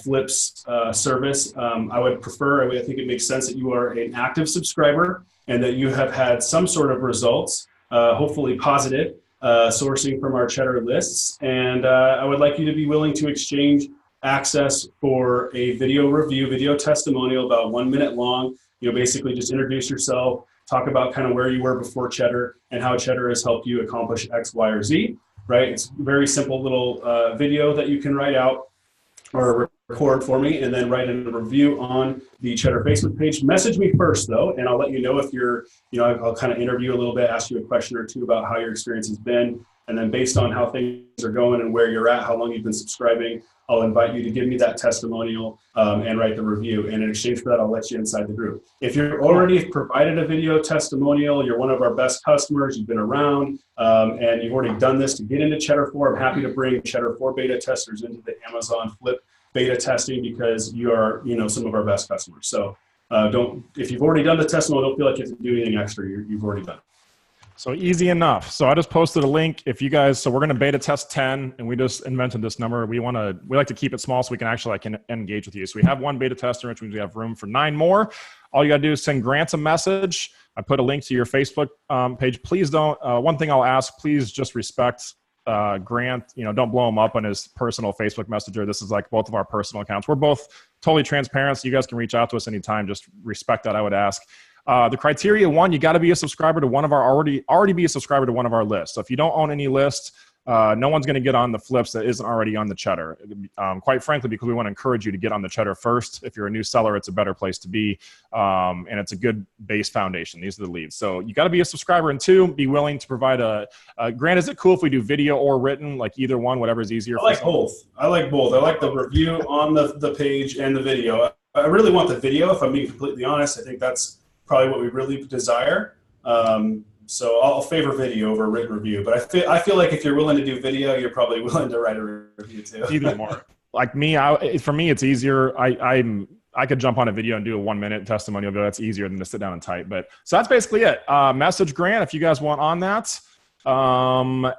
Speaker 2: Flips service, I would prefer, I think it makes sense that you are an active subscriber and that you have had some sort of results, hopefully positive, sourcing from our Cheddar lists. And I would like you to be willing to exchange access for a video review, video testimonial, about 1 minute long. You know, basically just introduce yourself, talk about kind of where you were before Cheddar and how Cheddar has helped you accomplish X, Y, or Z, right? It's a very simple little video that you can write out or record for me and then write in a review on the Cheddar Facebook page. Message me first though, and I'll let you know if you're, you know, I'll kind of interview a little bit, ask you a question or two about how your experience has been. And then based on how things are going and where you're at, how long you've been subscribing, I'll invite you to give me that testimonial and write the review. And in exchange for that, I'll let you inside the group. If you're already provided a video testimonial, you're one of our best customers, you've been around, and you've already done this to get into Cheddar 4, I'm happy to bring Cheddar 4 beta testers into the Amazon Flip beta testing because you are, you know, some of our best customers. So if you've already done the testimonial, don't feel like you have to do anything extra. You've already done it.
Speaker 1: So easy enough. So I just posted a link. If you guys, so we're going to beta test 10, and we just invented this number. We like to keep it small so we can actually engage with you. So we have 1 beta tester, which means we have room for 9 more. All you got to do is send Grant a message. I put a link to your Facebook page. Please don't. One thing I'll ask, please just respect Grant. You know, don't blow him up on his personal Facebook Messenger. This is like both of our personal accounts. We're both totally transparent, so you guys can reach out to us anytime. Just respect that, I would ask. The criteria, 1, you got to be a subscriber to one of our already be a subscriber to one of our lists. So if you don't own any list, no one's going to get on the flips that isn't already on the Cheddar. Quite frankly, because we want to encourage you to get on the Cheddar first. If you're a new seller, it's a better place to be, and it's a good base foundation. These are the leads. So you got to be a subscriber, and 2, be willing to provide Grant, is it cool if we do video or written, like either one, whatever's easier?
Speaker 2: I like both. I like the review on the page and the video. I really want the video, if I'm being completely honest. I think that's probably what we really desire. So I'll favor video over written review. But I feel like if you're willing to do video, you're probably willing to write a review too.
Speaker 1: Either more. Like me, for me, it's easier. I could jump on a video and do a 1 minute testimonial video. That's easier than to sit down and type. But so that's basically it. Message Grant if you guys want on that. I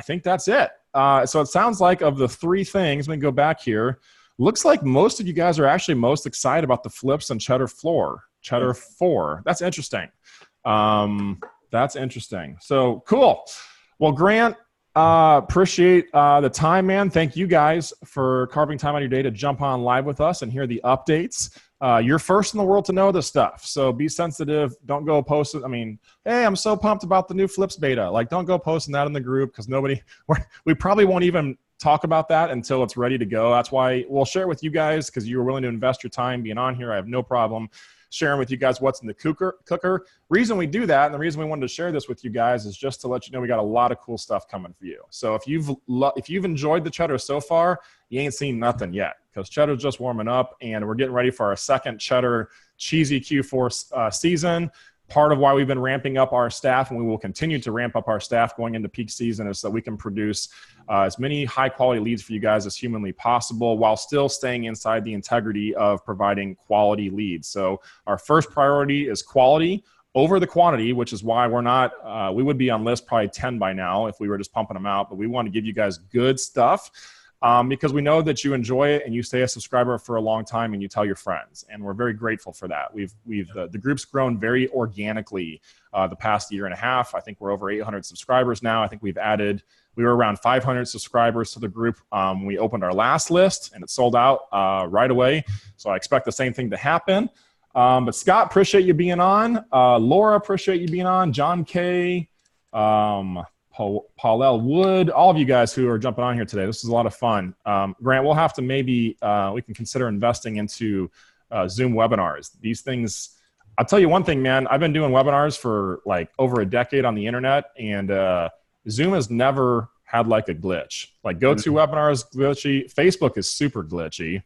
Speaker 1: think that's it. So it sounds like of the 3 things, let me go back here. Looks like most of you guys are actually most excited about the flips and Cheddar 4. That's interesting. That's interesting. So cool. Well, Grant, appreciate the time, man. Thank you guys for carving time out of your day to jump on live with us and hear the updates. You're first in the world to know this stuff. So be sensitive. Don't go post it. I mean, hey, I'm so pumped about the new flips beta. Like, don't go posting that in the group because we probably won't even talk about that until it's ready to go. That's why we'll share it with you guys because you were willing to invest your time being on here. I have no problem sharing with you guys what's in the cooker. Reason we do that, and the reason we wanted to share this with you guys, is just to let you know we got a lot of cool stuff coming for you. So if you've enjoyed the cheddar so far, you ain't seen nothing yet, because cheddar's just warming up, and we're getting ready for our second cheddar cheesy Q4 season. Part of why we've been ramping up our staff, and we will continue to ramp up our staff going into peak season, is so that we can produce as many high-quality leads for you guys as humanly possible, while still staying inside the integrity of providing quality leads. So our first priority is quality over the quantity, which is why we're not, we would be on list probably 10 by now if we were just pumping them out, but we want to give you guys good stuff. Because we know that you enjoy it and you stay a subscriber for a long time and you tell your friends, and we're very grateful for that. The group's grown very organically the past year and a half. I think we're over 800 subscribers now. I think we were around 500 subscribers to the group when we opened our last list, and it sold out right away. So I expect the same thing to happen. But Scott, appreciate you being on. Laura, appreciate you being on. John K. Paul L. Wood, all of you guys who are jumping on here today. This is a lot of fun. Grant, we'll have to maybe, we can consider investing into Zoom webinars. These things, I'll tell you one thing, man, I've been doing webinars for like over a decade on the internet, and Zoom has never had like a glitch. Like GoToWebinar is glitchy. Facebook is super glitchy.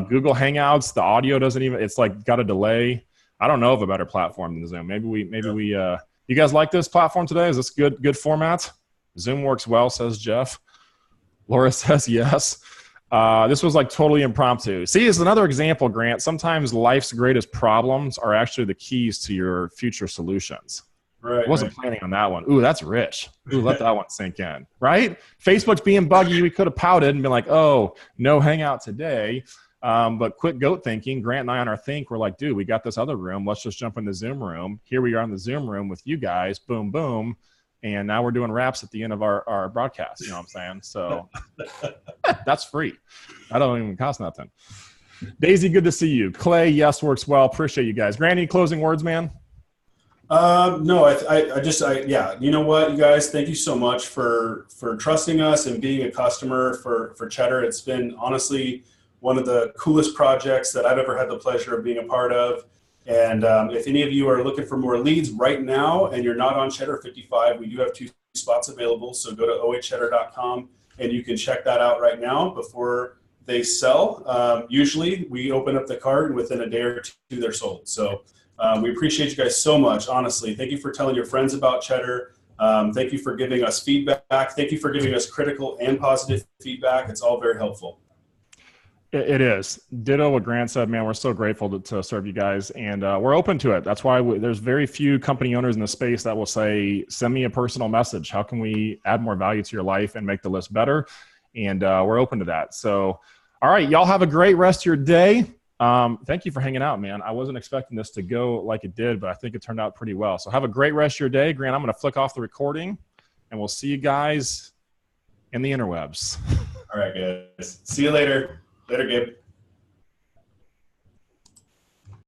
Speaker 1: Google Hangouts, the audio doesn't even, it's like got a delay. I don't know of a better platform than Zoom. Maybe we, you guys like this platform today? Is this good format? Zoom works well, says Jeff. Laura says yes. This was like totally impromptu. See, it's another example, Grant. Sometimes life's greatest problems are actually the keys to your future solutions.
Speaker 2: Right.
Speaker 1: I wasn't planning on that one. Ooh, that's rich. Ooh, let that one sink in. Right? Facebook's being buggy. We could have pouted and been like, oh, no hangout today. But quick goat thinking, Grant and I on our think, we're like, dude, we got this other room. Let's just jump in the Zoom room. Here we are in the Zoom room with you guys. Boom, boom. And now we're doing raps at the end of our broadcast. You know what I'm saying? So that's free. That don't even cost nothing. Daisy, good to see you. Clay, yes, works well. Appreciate you guys. Grant, any closing words, man?
Speaker 2: No, yeah, you know what, you guys, thank you so much for trusting us and being a customer for Cheddar. It's been honestly one of the coolest projects that I've ever had the pleasure of being a part of. And if any of you are looking for more leads right now and you're not on Cheddar 55, we do have 2 spots available. So go to oacheddar.com and you can check that out right now before they sell. Usually we open up the cart and within a day or 2 they're sold. So we appreciate you guys so much, honestly. Thank you for telling your friends about Cheddar. Thank you for giving us feedback. Thank you for giving us critical and positive feedback. It's all very helpful.
Speaker 1: It is. Ditto what Grant said, man. We're so grateful to serve you guys, and we're open to it. That's why there's very few company owners in the space that will say, send me a personal message. How can we add more value to your life and make the list better? And we're open to that. So, all right, y'all have a great rest of your day. Thank you for hanging out, man. I wasn't expecting this to go like it did, but I think it turned out pretty well. So have a great rest of your day. Grant, I'm going to flick off the recording, and we'll see you guys in the interwebs.
Speaker 2: All right, guys. See you later. Later, Gabe.